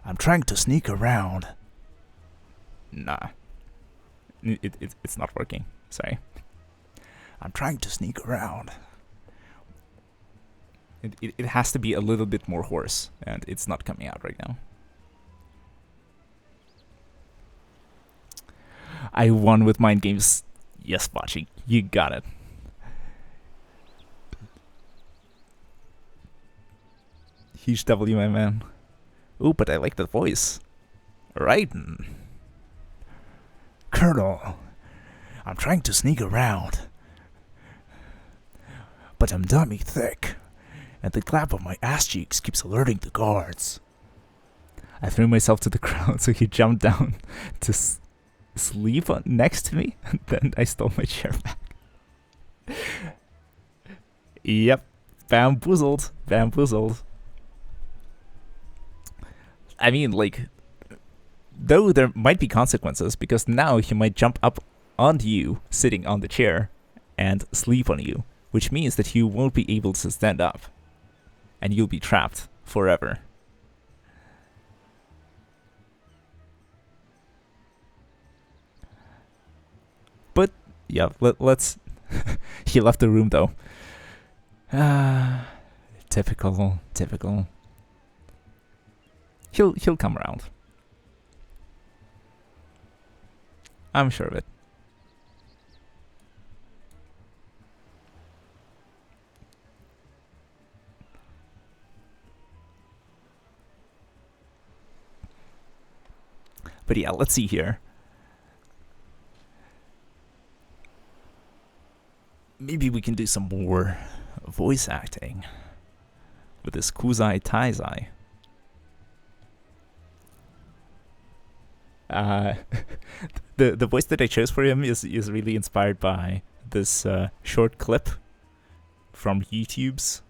I'm trying to sneak around. Nah. It's not working. Sorry. I'm trying to sneak around. It has to be a little bit more hoarse, and it's not coming out right now. I won with Mind Games. Yes, Bocce, you got it. Huge W, my man. Ooh, but I like the voice. Raiden. Colonel, I'm trying to sneak around, but I'm dummy thick, and the clap of my ass cheeks keeps alerting the guards. I threw myself to the ground, so he jumped down to sleep next to me, and then I stole my chair back. Yep, bamboozled. I mean, like, though there might be consequences, because now he might jump up onto you, sitting on the chair, and sleep on you, which means that you won't be able to stand up, and you'll be trapped forever. But, yeah, let's... He left the room, though. Typical. He'll come around. I'm sure of it. But yeah, let's see here. Maybe we can do some more voice acting with this Kuzai Taizai. The voice that I chose for him is really inspired by this short clip from YouTube's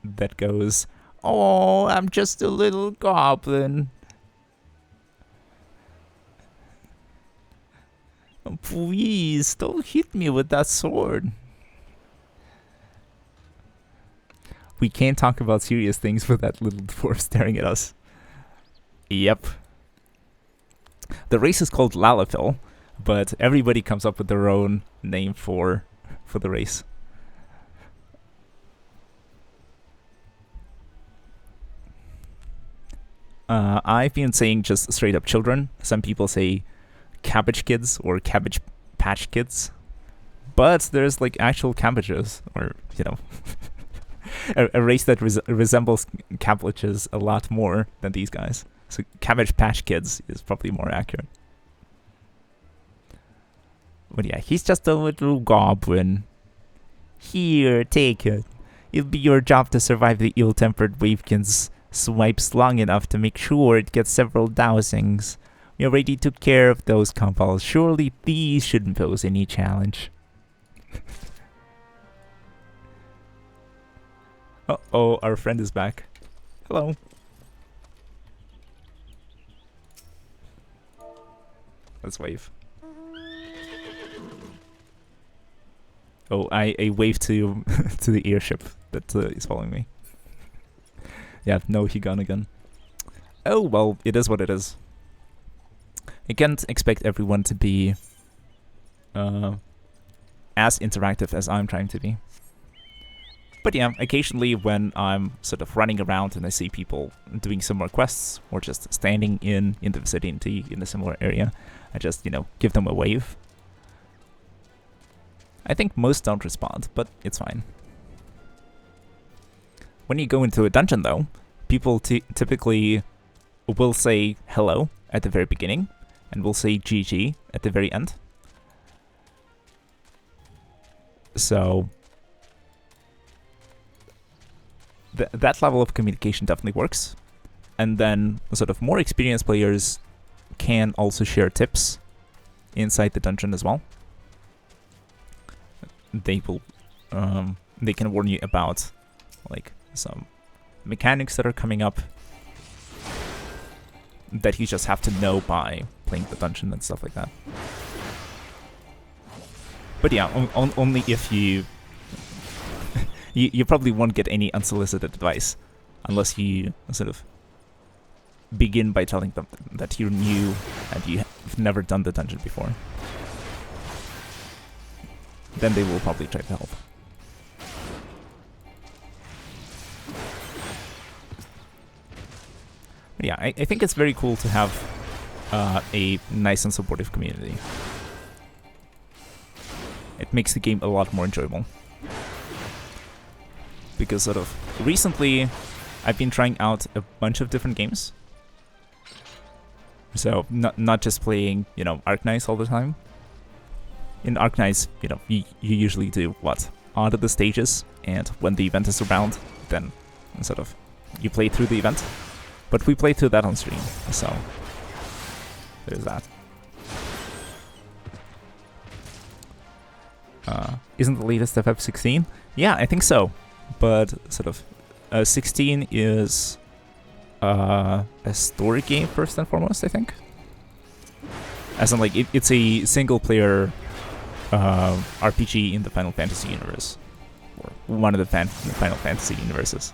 that goes, "Oh, I'm just a little goblin. Please, don't hit me with that sword." We can't talk about serious things with that little dwarf staring at us. Yep. The race is called Lalafell, but everybody comes up with their own name for for the race. I've been saying just straight up children. Some people say cabbage kids or cabbage patch kids. But there's like actual cabbages, or, you know, a race that resembles cabbages a lot more than these guys. So Cabbage Patch Kids is probably more accurate. But yeah, he's just a little goblin. Here, take it. It'll be your job to survive the ill-tempered Wavekin's swipes long enough to make sure it gets several dousings. We already took care of those couples. Surely these shouldn't pose any challenge. Uh-oh, our friend is back. Hello. Let's wave. Oh, I waved to to the airship that is following me. Yeah, no, he gone again. Oh, well, it is what it is. I can't expect everyone to be as interactive as I'm trying to be. But yeah, occasionally when I'm sort of running around and I see people doing similar quests or just standing in the vicinity in a similar area, I just, you know, give them a wave. I think most don't respond, but it's fine. When you go into a dungeon though, people typically will say hello at the very beginning and will say GG at the very end. So that level of communication definitely works. And then sort of more experienced players can also share tips inside the dungeon as well. They will, they can warn you about like some mechanics that are coming up that you just have to know by playing the dungeon and stuff like that. But yeah, only if you probably won't get any unsolicited advice unless you sort of begin by telling them that you're new and you've never done the dungeon before. Then they will probably try to help. But yeah, I think it's very cool to have a nice and supportive community. It makes the game a lot more enjoyable. Because sort of recently I've been trying out a bunch of different games. So not just playing, you know, Arknights all the time. In Arknights, you know, you usually do what? Onto the stages, and when the event is around, then sort of you play through the event. But we play through that on stream, so there's that. Isn't the latest FF 16? Yeah, I think so. But sort of 16 is a story game first and foremost, I think. As in, like, it's a single-player RPG in the Final Fantasy universe, or one of the Final Fantasy universes,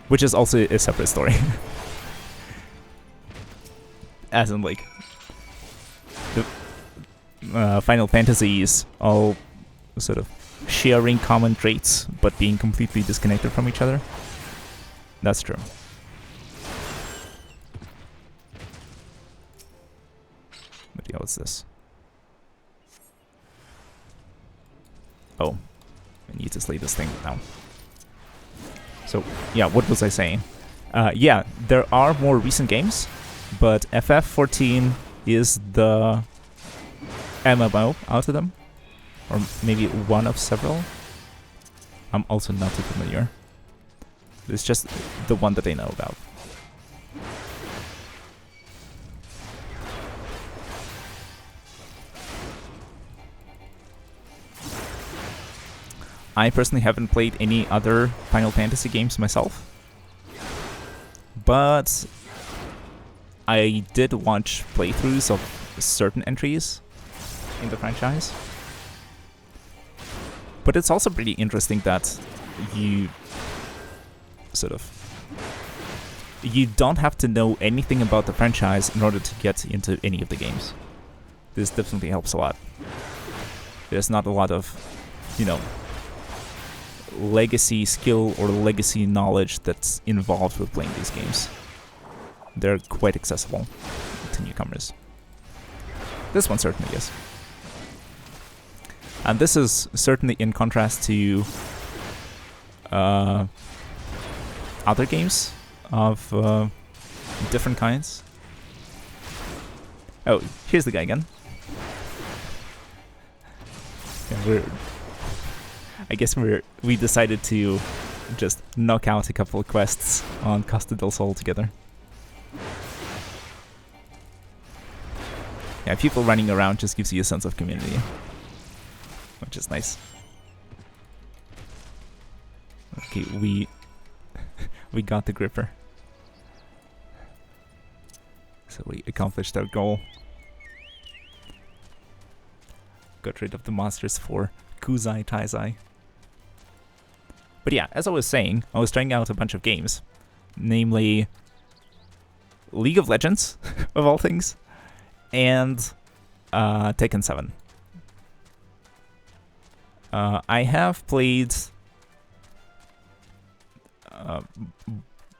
which is also a separate story. As in, like, the Final Fantasies all sort of sharing common traits, but being completely disconnected from each other. That's true. But yeah, what's this? Oh, I need to slay this thing now. So, yeah, what was I saying? Yeah, there are more recent games, but FF14 is the MMO out of them. Or maybe one of several. I'm also not too familiar. It's just the one that I know about. I personally haven't played any other Final Fantasy games myself. But I did watch playthroughs of certain entries in the franchise. But it's also pretty interesting that you sort of... you don't have to know anything about the franchise in order to get into any of the games. This definitely helps a lot. There's not a lot of you know, legacy skill or legacy knowledge that's involved with playing these games. They're quite accessible to newcomers. This one certainly is. And this is certainly in contrast to other games of different kinds. Oh, here's the guy again. Yeah, I guess we decided to just knock out a couple of quests on Costa del Sol together. Yeah, people running around just gives you a sense of community, which is nice. Okay, we got the gripper. So we accomplished our goal. Got rid of the monsters for Kuzai Taizai. But yeah, as I was saying, I was trying out a bunch of games. Namely, League of Legends, of all things, and Tekken 7. I have played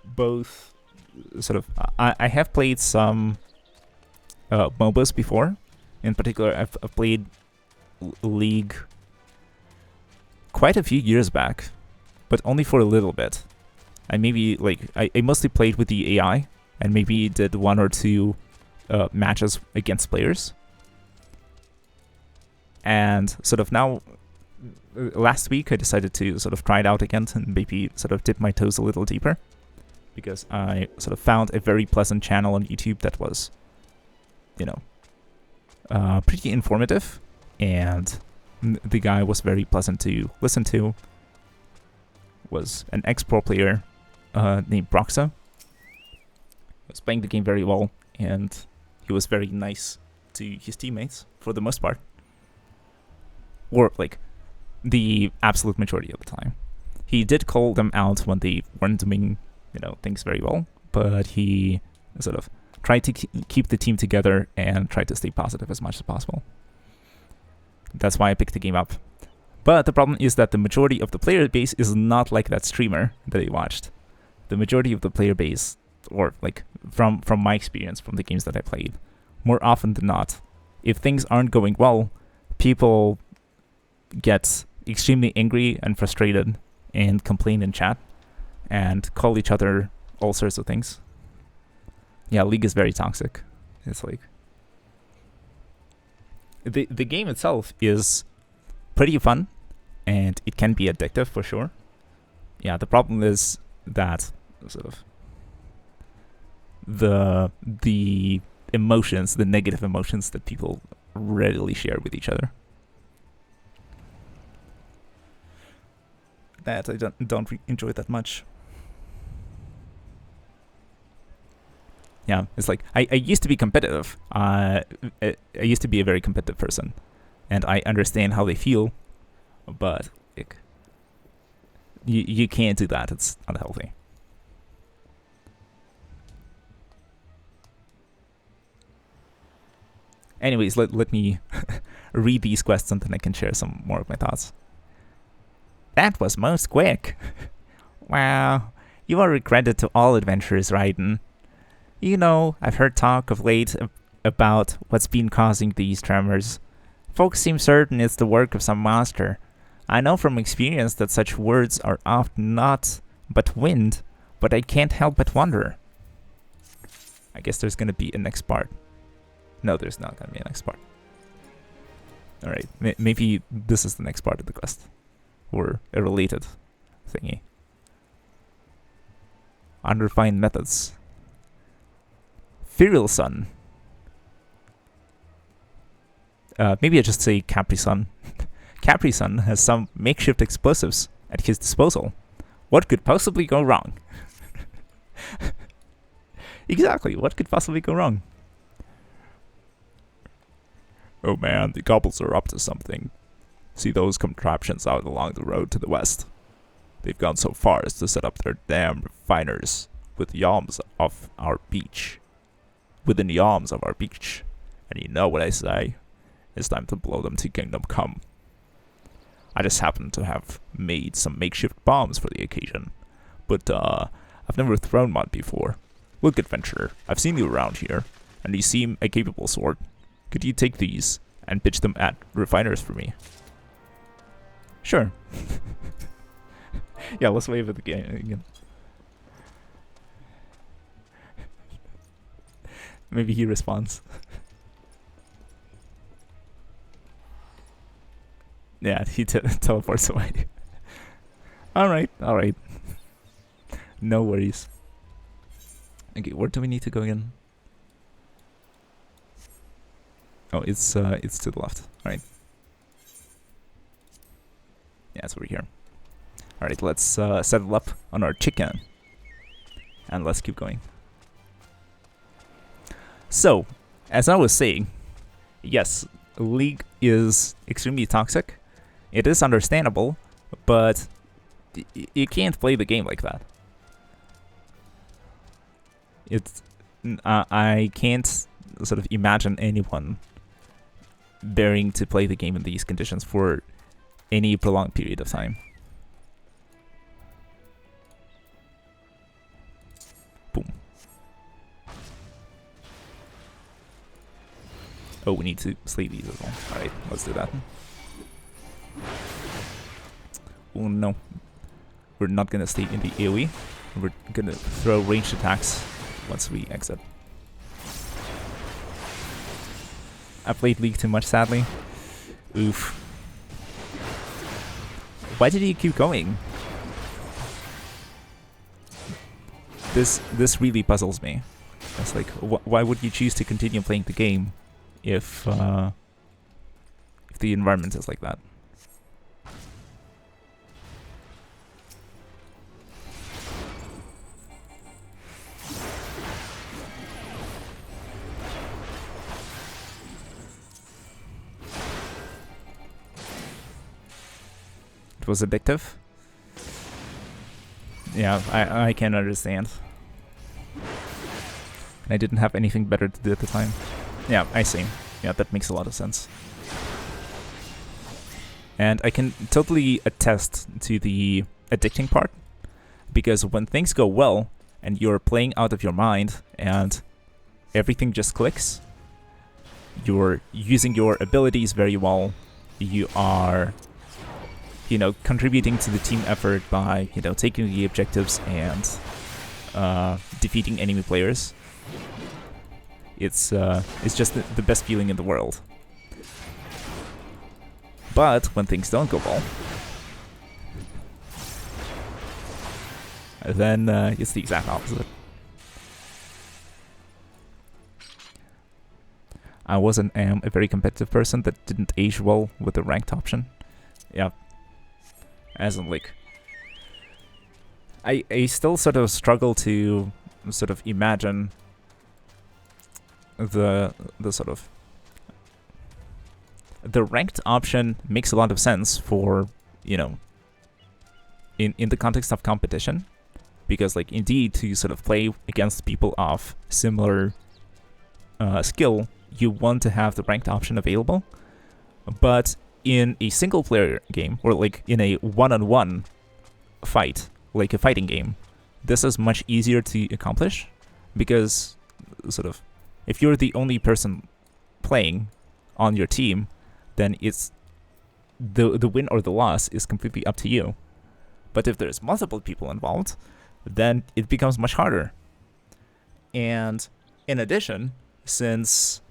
both sort of... I have played some MOBAs before. In particular, I've played League quite a few years back, but only for a little bit. I maybe, like, I mostly played with the AI, and maybe did 1 or 2 matches against players. And sort of now, last week I decided to sort of try it out again and maybe sort of dip my toes a little deeper, because I sort of found a very pleasant channel on YouTube that was, you know, pretty informative, and the guy was very pleasant to listen to. Was an ex-pro player named Broxa. Was playing the game very well, and he was very nice to his teammates for the most part. Or, like, the absolute majority of the time. He did call them out when they weren't doing, you know, things very well, but he sort of tried to keep the team together and tried to stay positive as much as possible. That's why I picked the game up. But the problem is that the majority of the player base is not like that streamer that I watched. The majority of the player base, or like from my experience from the games that I played, more often than not, if things aren't going well, people get extremely angry and frustrated and complain in chat and call each other all sorts of things. Yeah, League is very toxic. It's like... The game itself is pretty fun, and it can be addictive for sure. Yeah, the problem is that sort of the emotions, the negative emotions that people readily share with each other. That I don't enjoy that much. Yeah, it's like I used to be competitive. I used to be a very competitive person, and I understand how they feel, but like, you can't do that. It's unhealthy. Anyways, let me read these quests and then I can share some more of my thoughts. That was most quick. Wow, you are regretted to all adventurers, Raiden. You know, I've heard talk of late about what's been causing these tremors. Folks seem certain it's the work of some monster. I know from experience that such words are often not but wind, but I can't help but wonder. I guess there's gonna be a next part. No, there's not gonna be a next part. Alright, maybe this is the next part of the quest. Or a related thingy. Unrefined methods. Feral Sun. Maybe I just say Capri Sun. Capri Sun has some makeshift explosives at his disposal. What could possibly go wrong? Exactly, what could possibly go wrong? Oh man, the Gobbles are up to something. See those contraptions out along the road to the west? They've gone so far as to set up their damn refiners with yawms off our beach. Within the arms of our beach. And you know what I say? It's time to blow them to Kingdom Come. I just happen to have made some makeshift bombs for the occasion. But I've never thrown one before. Look, adventurer, I've seen you around here, and you seem a capable sort. Could you take these and pitch them at refiners for me? Sure. Yeah, let's wave at the game again. Maybe he responds. Yeah, he teleports away. Alright. No worries. Okay, where do we need to go again? Oh, it's to the left. Alright. Yeah, it's over here. Alright, let's settle up on our chicken. And let's keep going. So, as I was saying, yes, League is extremely toxic. It is understandable, but you can't play the game like that. I can't sort of imagine anyone daring to play the game in these conditions for any prolonged period of time. Boom. Oh, we need to slay these as well. Alright, let's do that. Oh no. We're not gonna stay in the AoE. We're gonna throw ranged attacks once we exit. I played League too much, sadly. Oof. Why did he keep going? This really puzzles me. It's like, why would you choose to continue playing the game if the environment is like that? It was addictive. Yeah, I can understand. I didn't have anything better to do at the time. Yeah, I see. Yeah, that makes a lot of sense. And I can totally attest to the addicting part, because when things go well and you're playing out of your mind and everything just clicks, you're using your abilities very well, you are, contributing to the team effort by, taking the objectives and defeating enemy players. It's just the best feeling in the world. But when things don't go well, then it's the exact opposite. I was and am a very competitive person that didn't age well with the ranked option. Yeah. As in, like, I still sort of struggle to sort of imagine the ranked option makes a lot of sense for, in the context of competition, because, like, indeed, to sort of play against people of similar skill, you want to have the ranked option available. But in a single player game, or like in a one-on-one fight, like a fighting game, this is much easier to accomplish, because sort of if you're the only person playing on your team, then it's the win or the loss is completely up to you. But if there's multiple people involved, then it becomes much harder. And in addition, since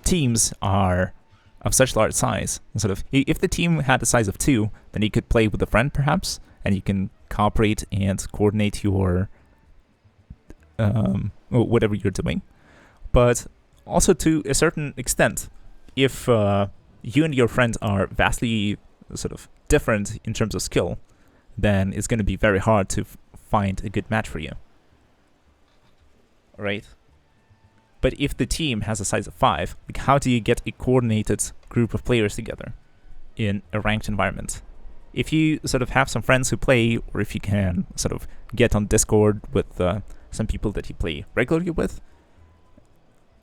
teams are of such large size, if the team had a size of 2, then you could play with a friend perhaps, and you can cooperate and coordinate your whatever you're doing. But also, to a certain extent, if you and your friend are vastly sort of different in terms of skill, then it's going to be very hard to find a good match for you. Right? But if the team has a size of 5, like, how do you get a coordinated group of players together in a ranked environment? If you sort of have some friends who play, or if you can sort of get on Discord with some people that you play regularly with,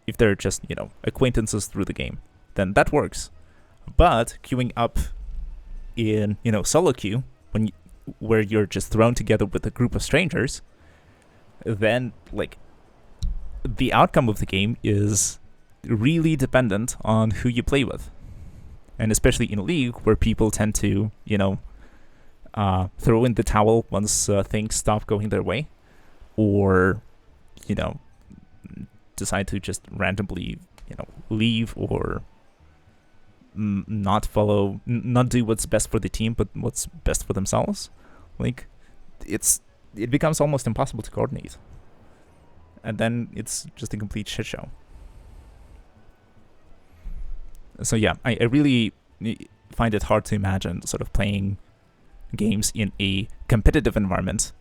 if they're just, acquaintances through the game, then that works. But queuing up in, solo queue, where you're just thrown together with a group of strangers, then, like, the outcome of the game is really dependent on who you play with. And especially in a league where people tend to, throw in the towel once things stop going their way, or, decide to just randomly, leave, or not do what's best for the team, but what's best for themselves. Like, it becomes almost impossible to coordinate. And then it's just a complete shit show. So yeah, I really find it hard to imagine sort of playing games in a competitive environment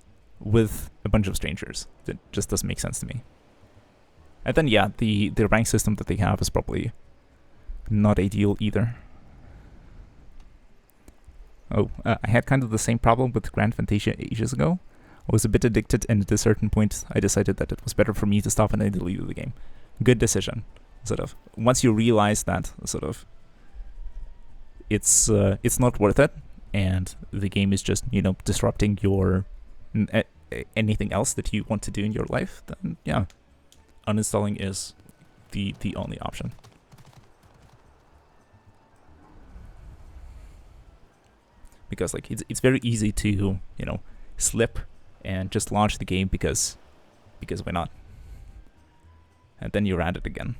with a bunch of strangers. That just doesn't make sense to me. And then yeah, the rank system that they have is probably not ideal either. Oh, I had kind of the same problem with Grand Fantasia ages ago. I was a bit addicted, and at a certain point I decided that it was better for me to stop and I deleted the game. Good decision. Sort of, once you realize that sort of it's not worth it, and the game is just, disrupting your anything else that you want to do in your life, then yeah, uninstalling is the only option. Because like it's very easy to, slip and just launch the game because why not? And then you're at it again.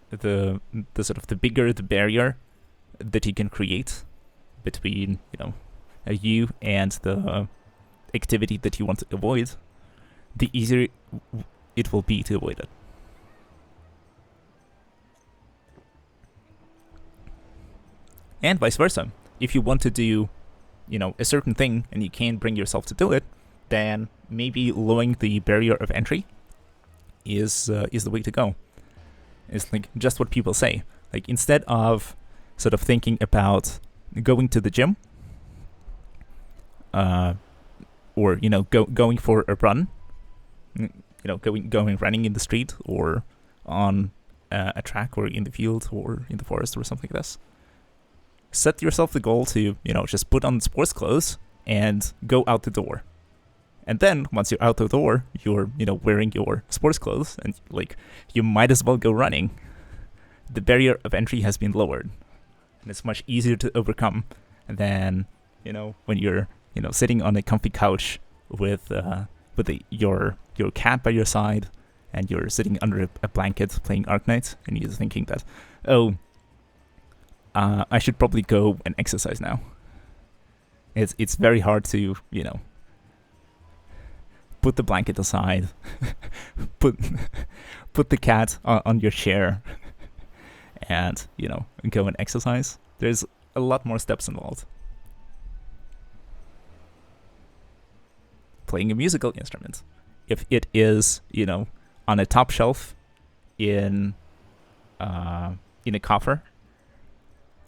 The sort of the bigger the barrier that you can create between, you and the activity that you want to avoid, the easier it will be to avoid it. And vice versa. If you want to do, a certain thing and you can't bring yourself to do it, then maybe lowering the barrier of entry is the way to go. It's like just what people say. Like, instead of sort of thinking about going to the gym, or going for a run, going running in the street or on a track or in the field or in the forest or something like this. Set yourself the goal to, just put on sports clothes and go out the door. And then once you're out the door, you're, wearing your sports clothes, and like, you might as well go running. The barrier of entry has been lowered, and it's much easier to overcome than, when you're, sitting on a comfy couch with your cat by your side, and you're sitting under a blanket playing Arknight, and you're thinking that, I should probably go and exercise now. It's very hard to, put the blanket aside, put the cat on your chair, and, go and exercise. There's a lot more steps involved. Playing a musical instrument, if it is, on a top shelf in a coffer,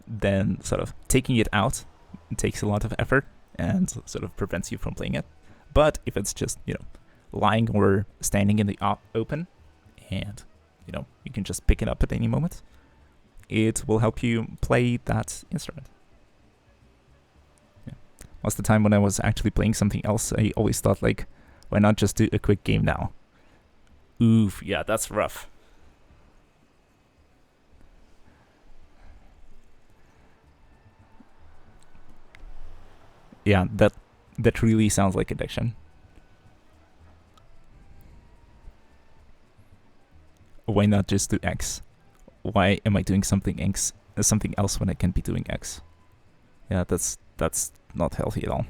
then sort of taking it out takes a lot of effort and sort of prevents you from playing it. But if it's just, lying or standing in the open, and, you can just pick it up at any moment, it will help you play that instrument. Yeah. Most of the time when I was actually playing something else, I always thought, like, why not just do a quick game now? Oof, yeah, that's rough. Yeah, that really sounds like addiction. Why not just do X? Why am I doing something else when I can be doing X? Yeah, that's not healthy at all.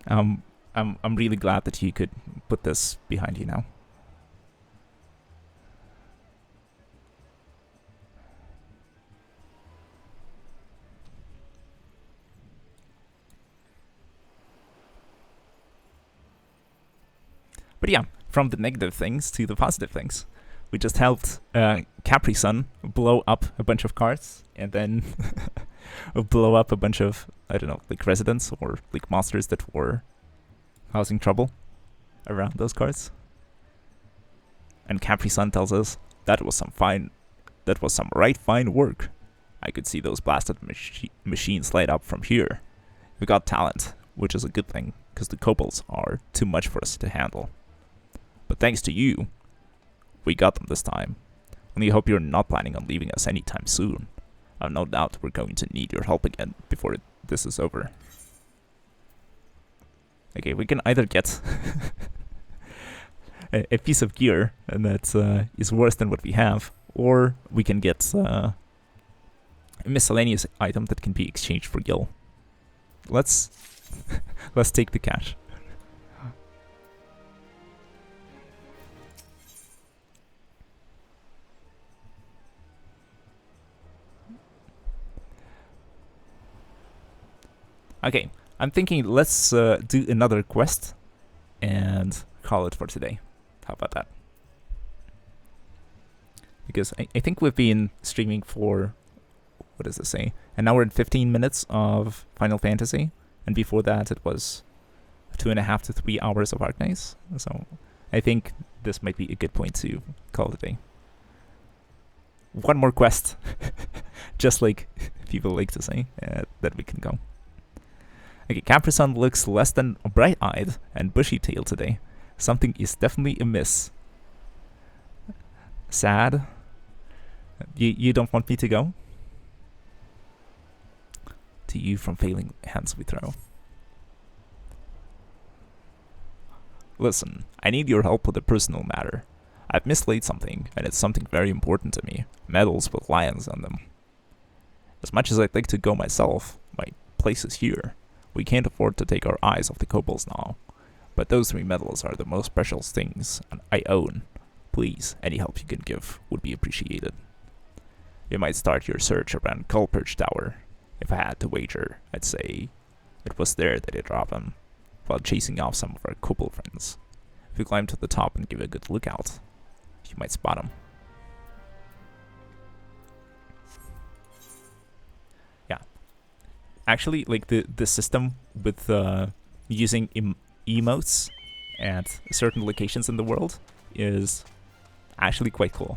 I'm really glad that you could put this behind you now. But yeah, from the negative things to the positive things. We just helped Capri Sun blow up a bunch of cards, and then blow up a bunch of, I don't know, like residents or like monsters that were causing trouble around those cards. And Capri-san tells us, that was some right fine work. I could see those blasted machines light up from here. We got talent, which is a good thing, because the kobolds are too much for us to handle. But thanks to you, we got them this time. Only hope you're not planning on leaving us anytime soon. I've no doubt we're going to need your help again before this is over. Okay, we can either get a piece of gear that is worse than what we have, or we can get a miscellaneous item that can be exchanged for gil. Let's take the cash. Okay, I'm thinking let's do another quest and call it for today. How about that? Because I think we've been streaming for, what does it say? An hour and 15 minutes of Final Fantasy. And before that it was 2.5 to 3 hours of Arknights. So I think this might be a good point to call it a day. One more quest. Just like people like to say, that we can go. Okay, Capri-san looks less than bright-eyed and bushy-tailed today. Something is definitely amiss. Sad? You don't want me to go? To you from failing hands we throw. Listen, I need your help with a personal matter. I've mislaid something, and it's something very important to me. Medals with lions on them. As much as I'd like to go myself, my place is here. We can't afford to take our eyes off the kobolds now. But those 3 medals are the most precious things I own. Please, any help you can give would be appreciated. You might start your search around Culperch Tower. If I had to wager, I'd say it was there that I dropped them, while chasing off some of our kobold friends. If you climb to the top and give a good lookout, you might spot them. Yeah. Actually, like the system with using emotes at certain locations in the world is actually quite cool.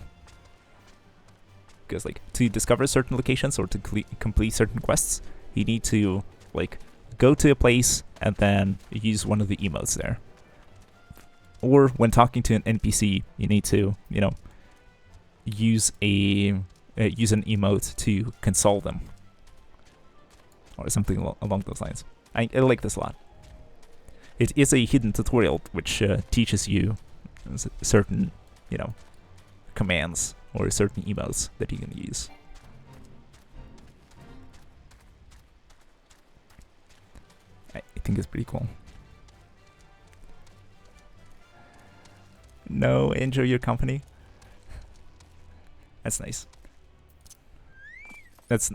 Because like to discover certain locations or to complete certain quests, you need to like go to a place and then use one of the emotes there. Or when talking to an NPC, you need to, use an emote to console them, or something along those lines. I like this a lot. It is a hidden tutorial which teaches you certain, commands or certain emotes that you can use. I think it's pretty cool. No, enjoy your company. That's nice. That's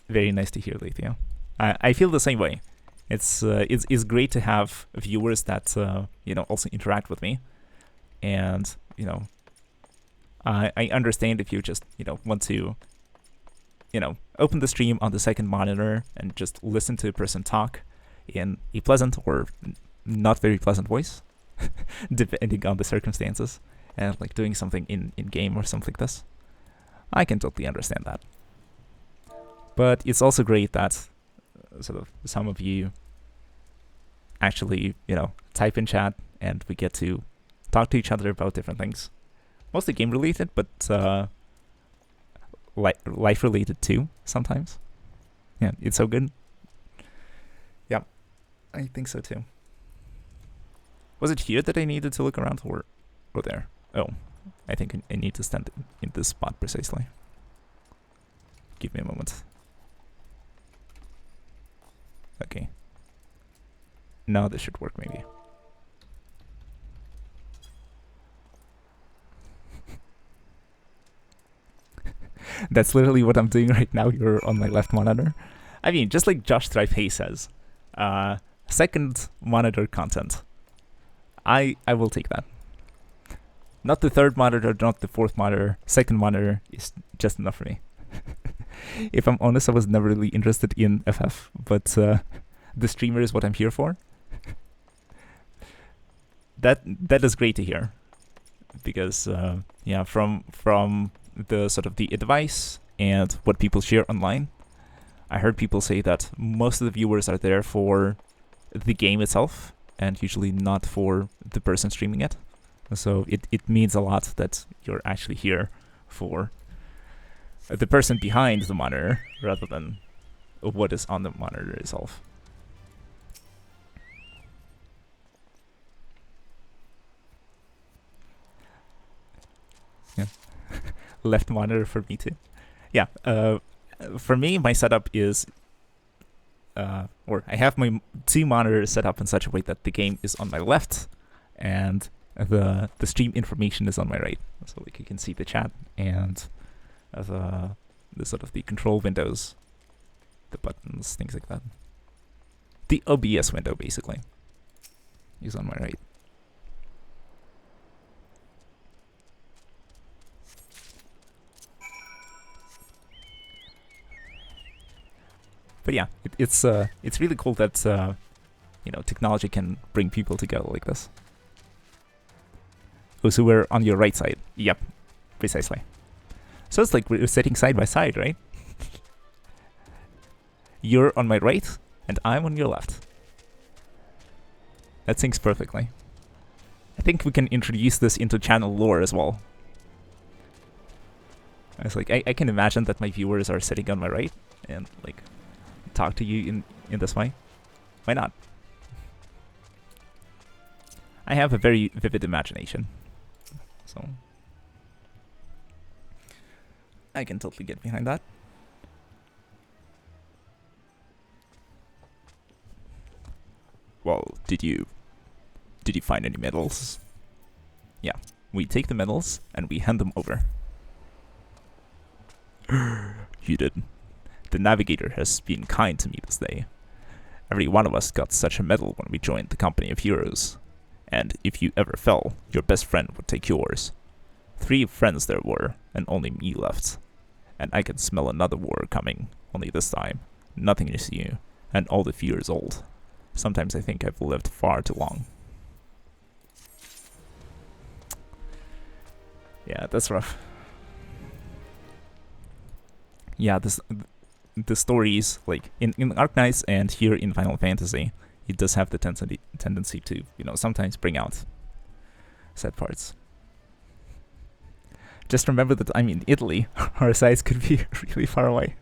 very nice to hear, Lethia. I feel the same way. It's great to have viewers that also interact with me, and I understand if you just want to open the stream on the second monitor and just listen to a person talk in a pleasant or not very pleasant voice, depending on the circumstances, and like doing something in game or something like this. I can totally understand that. But it's also great that sort of some of you actually, type in chat and we get to talk to each other about different things. Mostly game related, but life related too, sometimes. Yeah, it's so good. Yeah, I think so too. Was it here that I needed to look around, or there? Oh, I think I need to stand in this spot precisely. Give me a moment. Okay. Now this should work, maybe. That's literally what I'm doing right now. You're on my left monitor. I mean, just like Josh Thrive says, second monitor content. I will take that. Not the third monitor, not the fourth monitor. Second monitor is just enough for me. If I'm honest, I was never really interested in FF, but the streamer is what I'm here for. That is great to hear. because yeah, from the sort of the advice and what people share online, I heard people say that most of the viewers are there for the game itself and usually not for the person streaming it. So it means a lot that you're actually here for the person behind the monitor rather than what is on the monitor itself. Yeah. Left monitor for me too. Yeah. For me, my setup is, or I have my 2 monitors set up in such a way that the game is on my left, and the stream information is on my right. So like you can see the chat and the sort of the control windows, the buttons, things like that. The OBS window basically is on my right. But yeah, it's really cool that technology can bring people together like this. Oh, so we're on your right side. Yep, precisely. So it's like we're sitting side by side, right? You're on my right, and I'm on your left. That syncs perfectly. I think we can introduce this into channel lore as well. It's like I can imagine that my viewers are sitting on my right and like talk to you in this way. Why not? I have a very vivid imagination, so I can totally get behind that. Well, did you find any medals? Yeah, we take the medals and we hand them over. You did. The navigator has been kind to me this day. Every one of us got such a medal when we joined the company of heroes. And if you ever fell, your best friend would take yours. 3 friends there were, and only me left. And I can smell another war coming, only this time. Nothing is new, and all the fear is old. Sometimes I think I've lived far too long. Yeah, that's rough. Yeah, the stories, like in Arknights and here in Final Fantasy, it does have the tendency to, sometimes bring out sad parts. Just remember that I'm in Italy. Our sites could be really far away.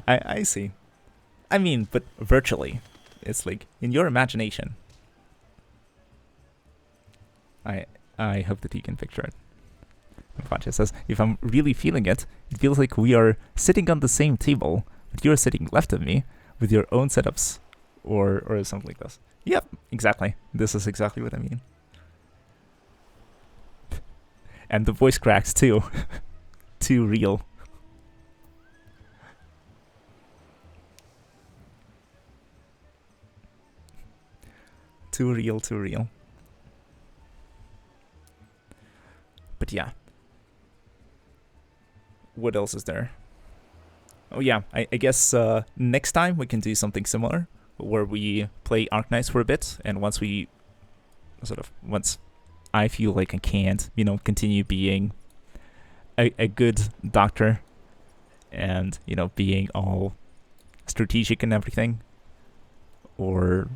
I see. I mean, but virtually. It's like in your imagination. I hope that you can picture it. Vacha says, if I'm really feeling it, it feels like we are sitting on the same table, but you're sitting left of me with your own setups or something like this. Yep, exactly. This is exactly what I mean. And the voice cracks too. Too real. Too real, too real. But yeah. What else is there? Oh yeah, I guess next time we can do something similar, where we play Arknights for a bit, and once I feel like I can't, continue being a good doctor, and being all strategic and everything, or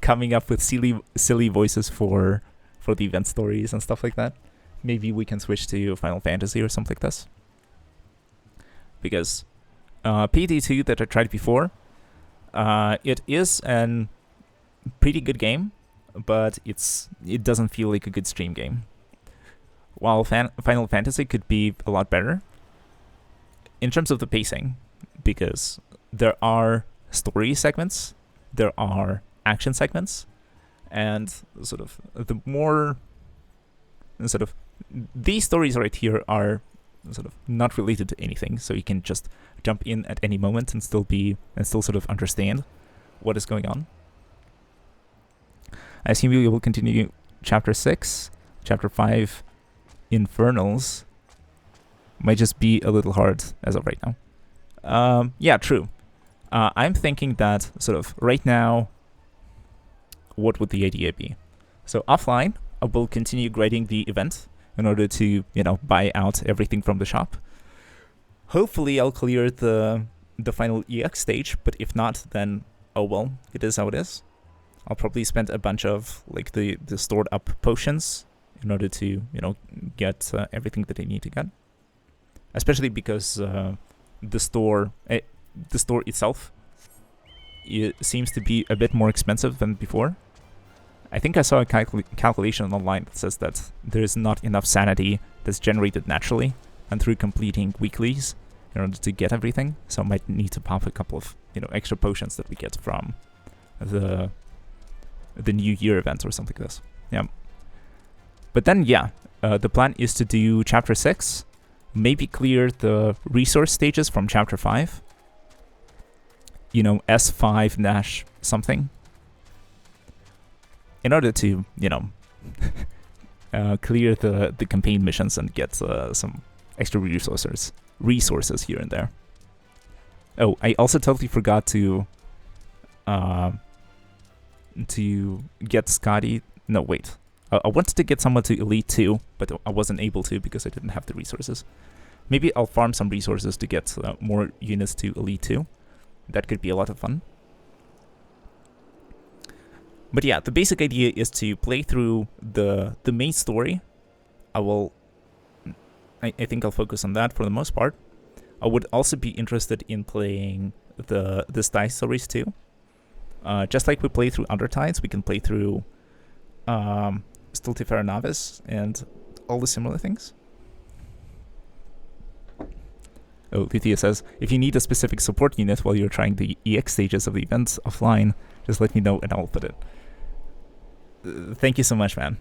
coming up with silly voices for the event stories and stuff like that. Maybe we can switch to Final Fantasy or something like this. Because PD2 that I tried before, it is a pretty good game, but it doesn't feel like a good stream game. While Final Fantasy could be a lot better in terms of the pacing, because there are story segments, there are action segments, and these stories right here are not related to anything, so you can just jump in at any moment and still understand what is going on. I assume we will continue chapter 6. Chapter 5, Infernals, might just be a little hard as of right now. Yeah, true. I'm thinking that right now, what would the idea be? So offline, I will continue grading the event in order to, buy out everything from the shop. Hopefully I'll clear the final EX stage, but if not, then oh well, it is how it is. I'll probably spend a bunch of like the stored up potions in order to, get everything that I need to get. Especially because the store itself, it seems to be a bit more expensive than before. I think I saw a calculation online that says that there is not enough sanity that's generated naturally and through completing weeklies in order to get everything. So I might need to pop a couple of extra potions that we get from the New Year event or something like this. Yeah. But then the plan is to do chapter 6, maybe clear the resource stages from chapter 5. S5 - something. In order to, clear the campaign missions and get some extra resources here and there. Oh, I also totally forgot to get Scotty. No, wait. I wanted to get someone to Elite 2, but I wasn't able to because I didn't have the resources. Maybe I'll farm some resources to get more units to Elite 2. That could be a lot of fun. But yeah, the basic idea is to play through the main story. I think I'll focus on that for the most part. I would also be interested in playing the side stories too. Just like we play through Undertides, we can play through Stultifera Novice and all the similar things. Oh, Lithia says, if you need a specific support unit while you're trying the EX stages of the events offline, just let me know and I'll put it. Thank you so much, man.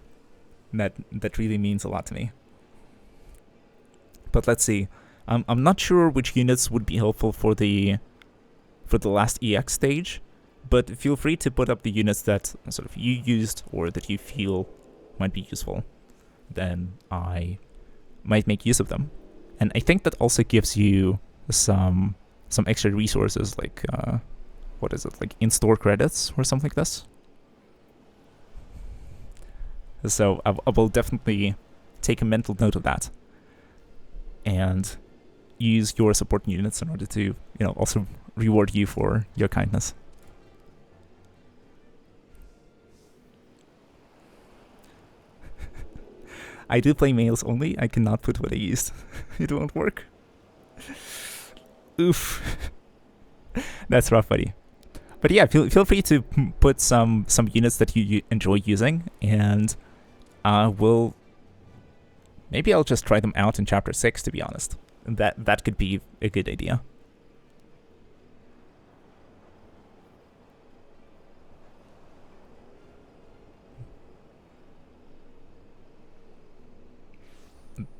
That really means a lot to me. But let's see. I'm not sure which units would be helpful for the last EX stage, but feel free to put up the units that sort of you used or that you feel might be useful. Then I might make use of them. And I think that also gives you some extra resources, like what is it, like in-store credits or something like this. So I will definitely take a mental note of that and use your support units in order to, also reward you for your kindness. I do play males only. I cannot put what I used. It won't work. Oof. That's rough, buddy. But yeah, feel free to put some units that you enjoy using, and maybe I'll just try them out in chapter 6, to be honest. That could be a good idea.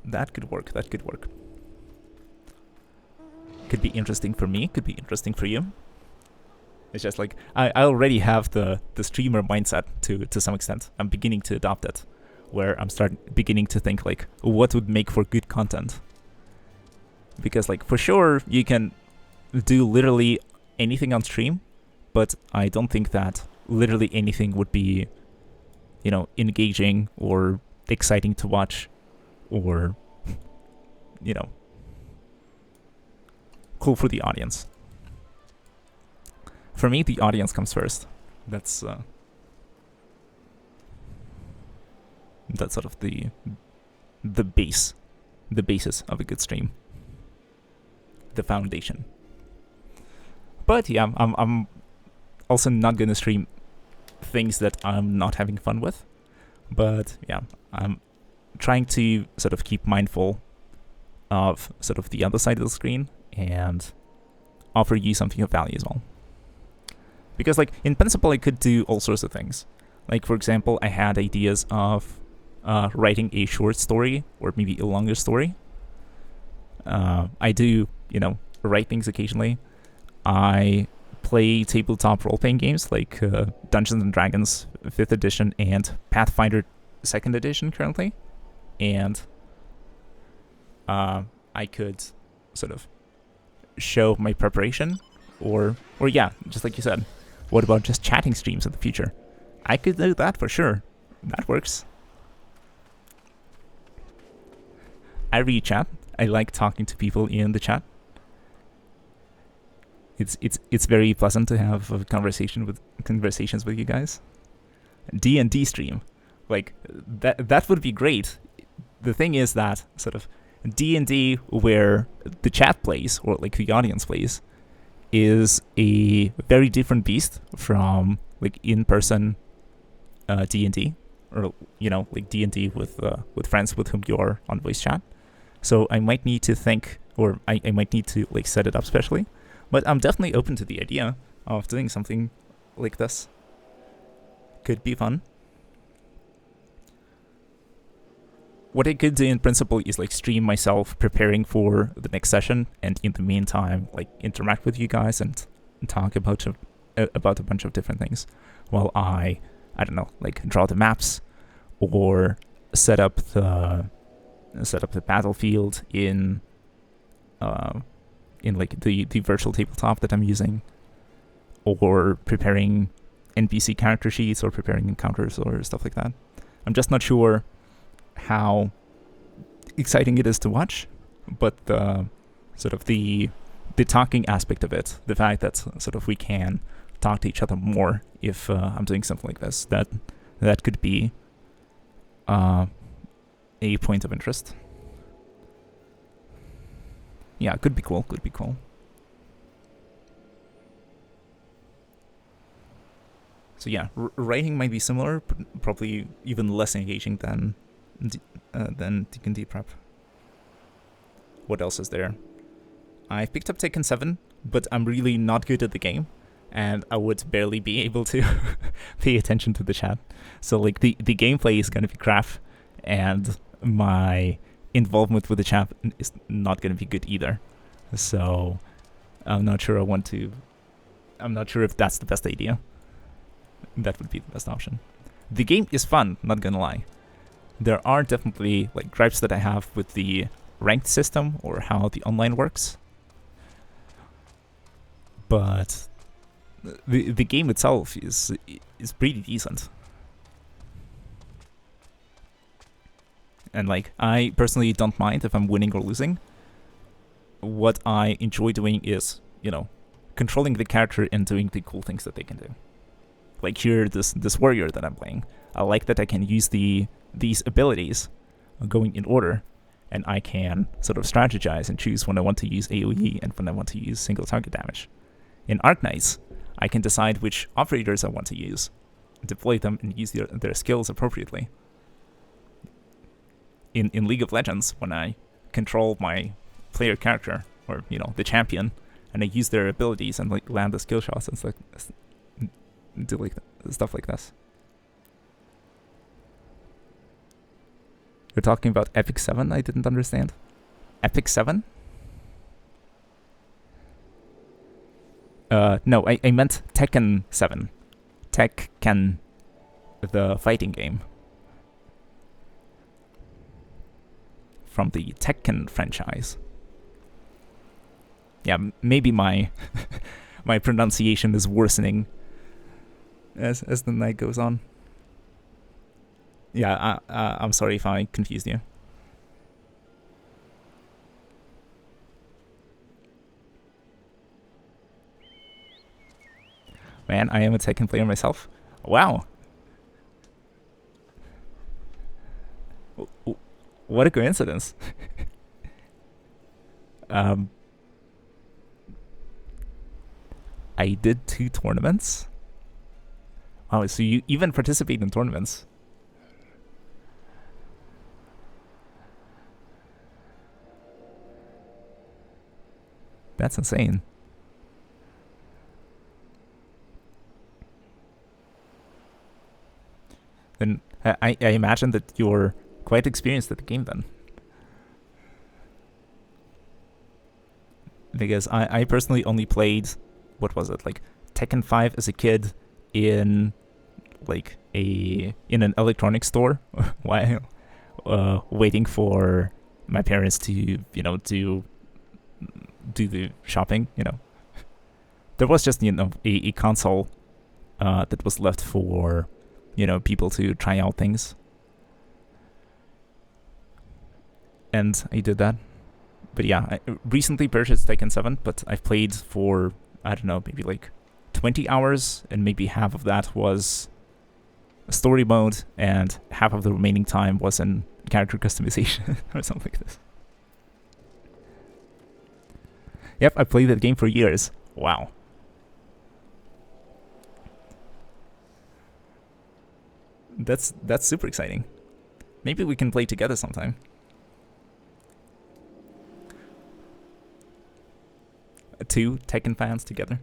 That could work. Could be interesting for me, could be interesting for you. It's just like, I already have the streamer mindset to some extent. I'm beginning to adopt it, where I'm beginning to think like, what would make for good content? Because like, for sure, you can do literally anything on stream, but I don't think that literally anything would be, engaging or exciting to watch, or, cool for the audience. For me, the audience comes first. That's sort of the basis of a good stream, the foundation. But yeah, I'm also not gonna stream things that I'm not having fun with. But yeah, I'm trying to sort of keep mindful of sort of the other side of the screen and offer you something of value as well. Because like, in principle, I could do all sorts of things. Like, for example, I had ideas of writing a short story or maybe a longer story. I do, write things occasionally. I play tabletop role-playing games like Dungeons & Dragons 5th edition and Pathfinder 2nd edition currently. And I could sort of show my preparation, or yeah, just like you said, what about just chatting streams in the future? I could do that for sure. That works. I read chat. I like talking to people in the chat. It's very pleasant to have a conversations with you guys. D&D stream, like that would be great. The thing is that sort of D&D where the chat plays or like the audience plays is a very different beast from like in-person D&D, or like D&D with friends with whom you're on voice chat. So I might need to think, or I might need to like set it up specially. But I'm definitely open to the idea of doing something like this. Could be fun. What I could do in principle is like stream myself preparing for the next session, and in the meantime, like interact with you guys and talk about a bunch of different things, while I don't know, like draw the maps or set up the battlefield in like the virtual tabletop that I'm using, or preparing NPC character sheets or preparing encounters or stuff like that. I'm just not sure how exciting it is to watch, but sort of the talking aspect of it, the fact that sort of we can talk to each other more if I'm doing something like this, that could be a point of interest. Yeah, could be cool. So yeah, writing might be similar, but probably even less engaging than D&D prep. What else is there? I picked up Tekken 7, but I'm really not good at the game, and I would barely be able to pay attention to the chat. So like the gameplay is gonna be crap, and my involvement with the chat is not gonna be good either. So I'm not sure if that's the best idea. That would be the best option. The game is fun, not gonna lie. There are definitely like gripes that I have with the ranked system or how the online works, but the game itself is pretty decent. And like, I personally don't mind if I'm winning or losing. What I enjoy doing is, controlling the character and doing the cool things that they can do. Like here, this warrior that I'm playing, I like that I can use these abilities going in order, and I can sort of strategize and choose when I want to use AoE and when I want to use single target damage. In Arknights, I can decide which operators I want to use, deploy them, and use their skills appropriately. In League of Legends, when I control my player character, or the champion, and I use their abilities and like land the skill shots and like do like stuff like this. You're talking about Epic 7? I didn't understand. Epic 7? No, I meant Tekken 7. Tekken, the fighting game. From the Tekken franchise. Yeah, maybe my my pronunciation is worsening as the night goes on. Yeah, I'm sorry if I confused you. Man, I am a Tekken player myself. Wow. What a coincidence. I did 2 tournaments. Oh, so you even participate in tournaments? That's insane. Then I imagine that you're quite experienced at the game then. Because I personally only played, what was it, like Tekken 5 as a kid in like in an electronics store while waiting for my parents to do the shopping. There was just a console that was left for people to try out things. And I did that. But yeah, I recently purchased Tekken 7, but I've played for, I don't know, maybe like 20 hours, and maybe half of that was a story mode, and half of the remaining time was in character customization or something like this. Yep, I played that game for years. Wow. That's super exciting. Maybe we can play together sometime. Two Tekken fans together.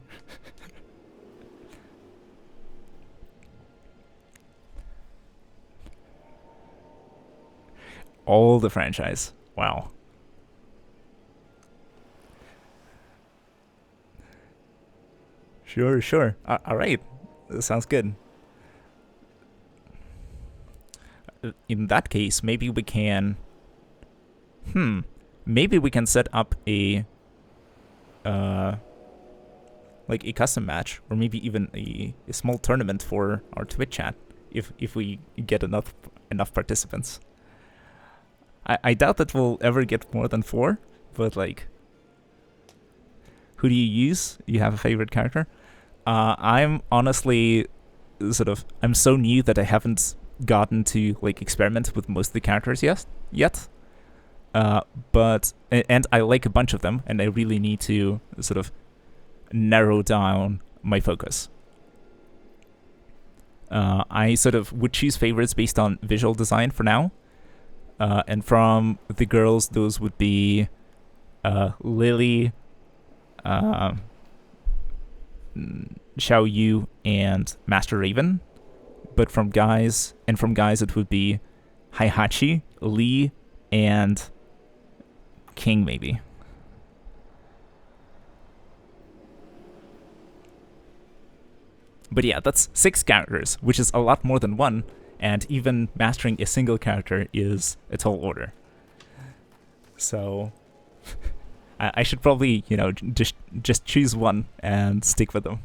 All the franchise. Wow. Sure. All right. That sounds good. In that case, maybe we can... Maybe we can set up a like a custom match, or maybe even a small tournament for our Twitch chat if we get enough participants. I doubt that we'll ever get more than 4, but like, who do you use? You have a favorite character? I'm honestly I'm so new that I haven't gotten to like experiment with most of the characters yet. But I like a bunch of them, and I really need to sort of narrow down my focus. I sort of would choose favorites based on visual design for now. And from the girls, those would be Lily, Xiao Yu, and Master Raven. But from guys, it would be Heihachi, Lee, and King, maybe. But yeah, that's 6 characters, which is a lot more than 1, and even mastering a single character is a tall order. So I should probably, just choose one and stick with them.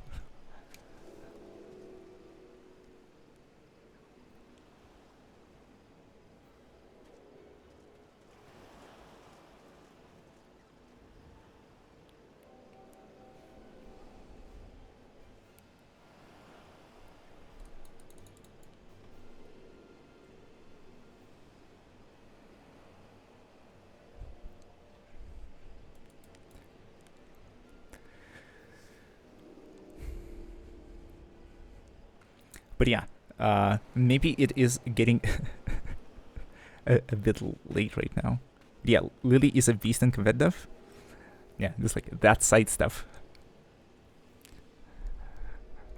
But yeah, maybe it is getting a bit late right now. Yeah, Lily is a beast and competitive. Yeah, just like that side stuff.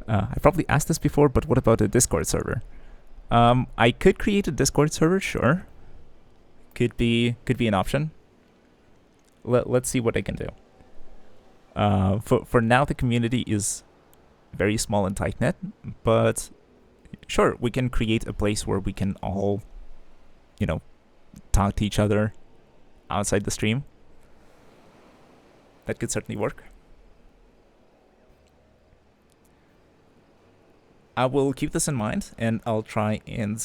I probably asked this before, but what about a Discord server? I could create a Discord server, sure. Could be an option. Let's see what I can do. For now, the community is very small and tight knit, but sure, we can create a place where we can all, talk to each other outside the stream. That could certainly work. I will keep this in mind, and I'll try and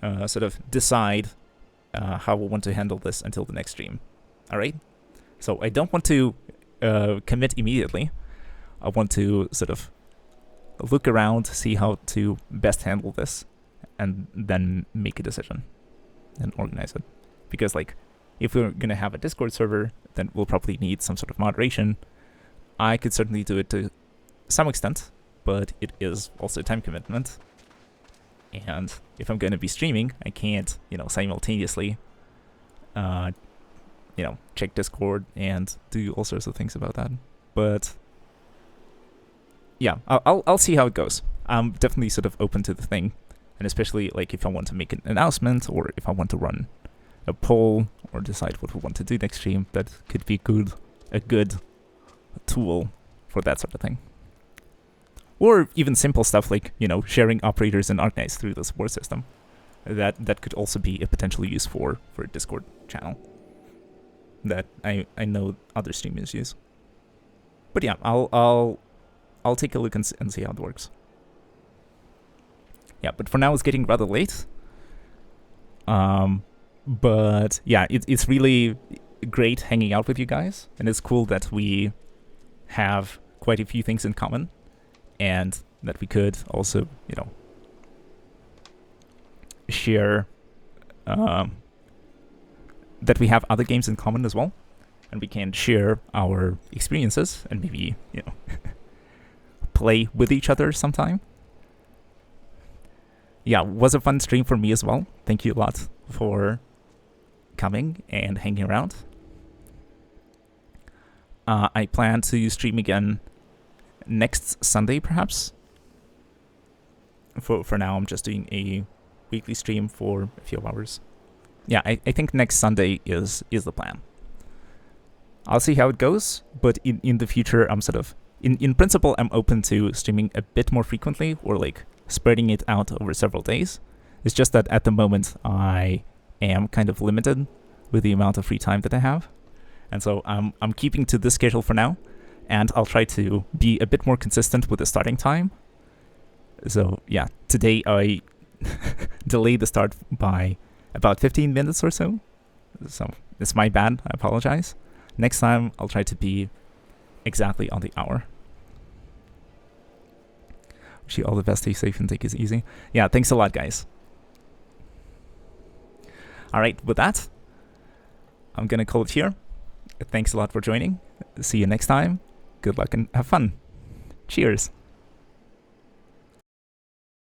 sort of decide how we want to handle this until the next stream. All right? So I don't want to commit immediately. I want to sort of look around, see how to best handle this, and then make a decision and organize it. Because, like, if we're going to have a Discord server, then we'll probably need some sort of moderation. I could certainly do it to some extent, but it is also a time commitment. And if I'm going to be streaming, I can't, simultaneously, check Discord and do all sorts of things about that. But yeah, I'll see how it goes. I'm definitely sort of open to the thing, and especially like if I want to make an announcement, or if I want to run a poll or decide what we want to do next stream, that could be a good tool for that sort of thing. Or even simple stuff like, sharing operators and Arknights through the support system. That could also be a potential use for a Discord channel that I know other streamers use. But yeah, I'll take a look and see how it works. yeah, but for now it's getting rather late. But yeah, it's really great hanging out with you guys, and it's cool that we have quite a few things in common, and that we could also, share, that we have other games in common as well, and we can share our experiences and maybe, play with each other sometime. Yeah, was a fun stream for me as well. Thank you a lot for coming and hanging around. I plan to stream again next Sunday, perhaps. For now, I'm just doing a weekly stream for a few hours. Yeah, I think next Sunday is the plan. I'll see how it goes, but in the future, I'm sort of... In principle, I'm open to streaming a bit more frequently, or like spreading it out over several days. It's just that at the moment, I am kind of limited with the amount of free time that I have. And so I'm keeping to this schedule for now, and I'll try to be a bit more consistent with the starting time. So yeah, today I delayed the start by about 15 minutes or so. So it's my bad, I apologize. Next time I'll try to be exactly on the hour. Wish you all the best, stay safe and take it easy. Yeah, thanks a lot, guys. Alright, with that, I'm gonna call it here. Thanks a lot for joining. See you next time. Good luck and have fun. Cheers.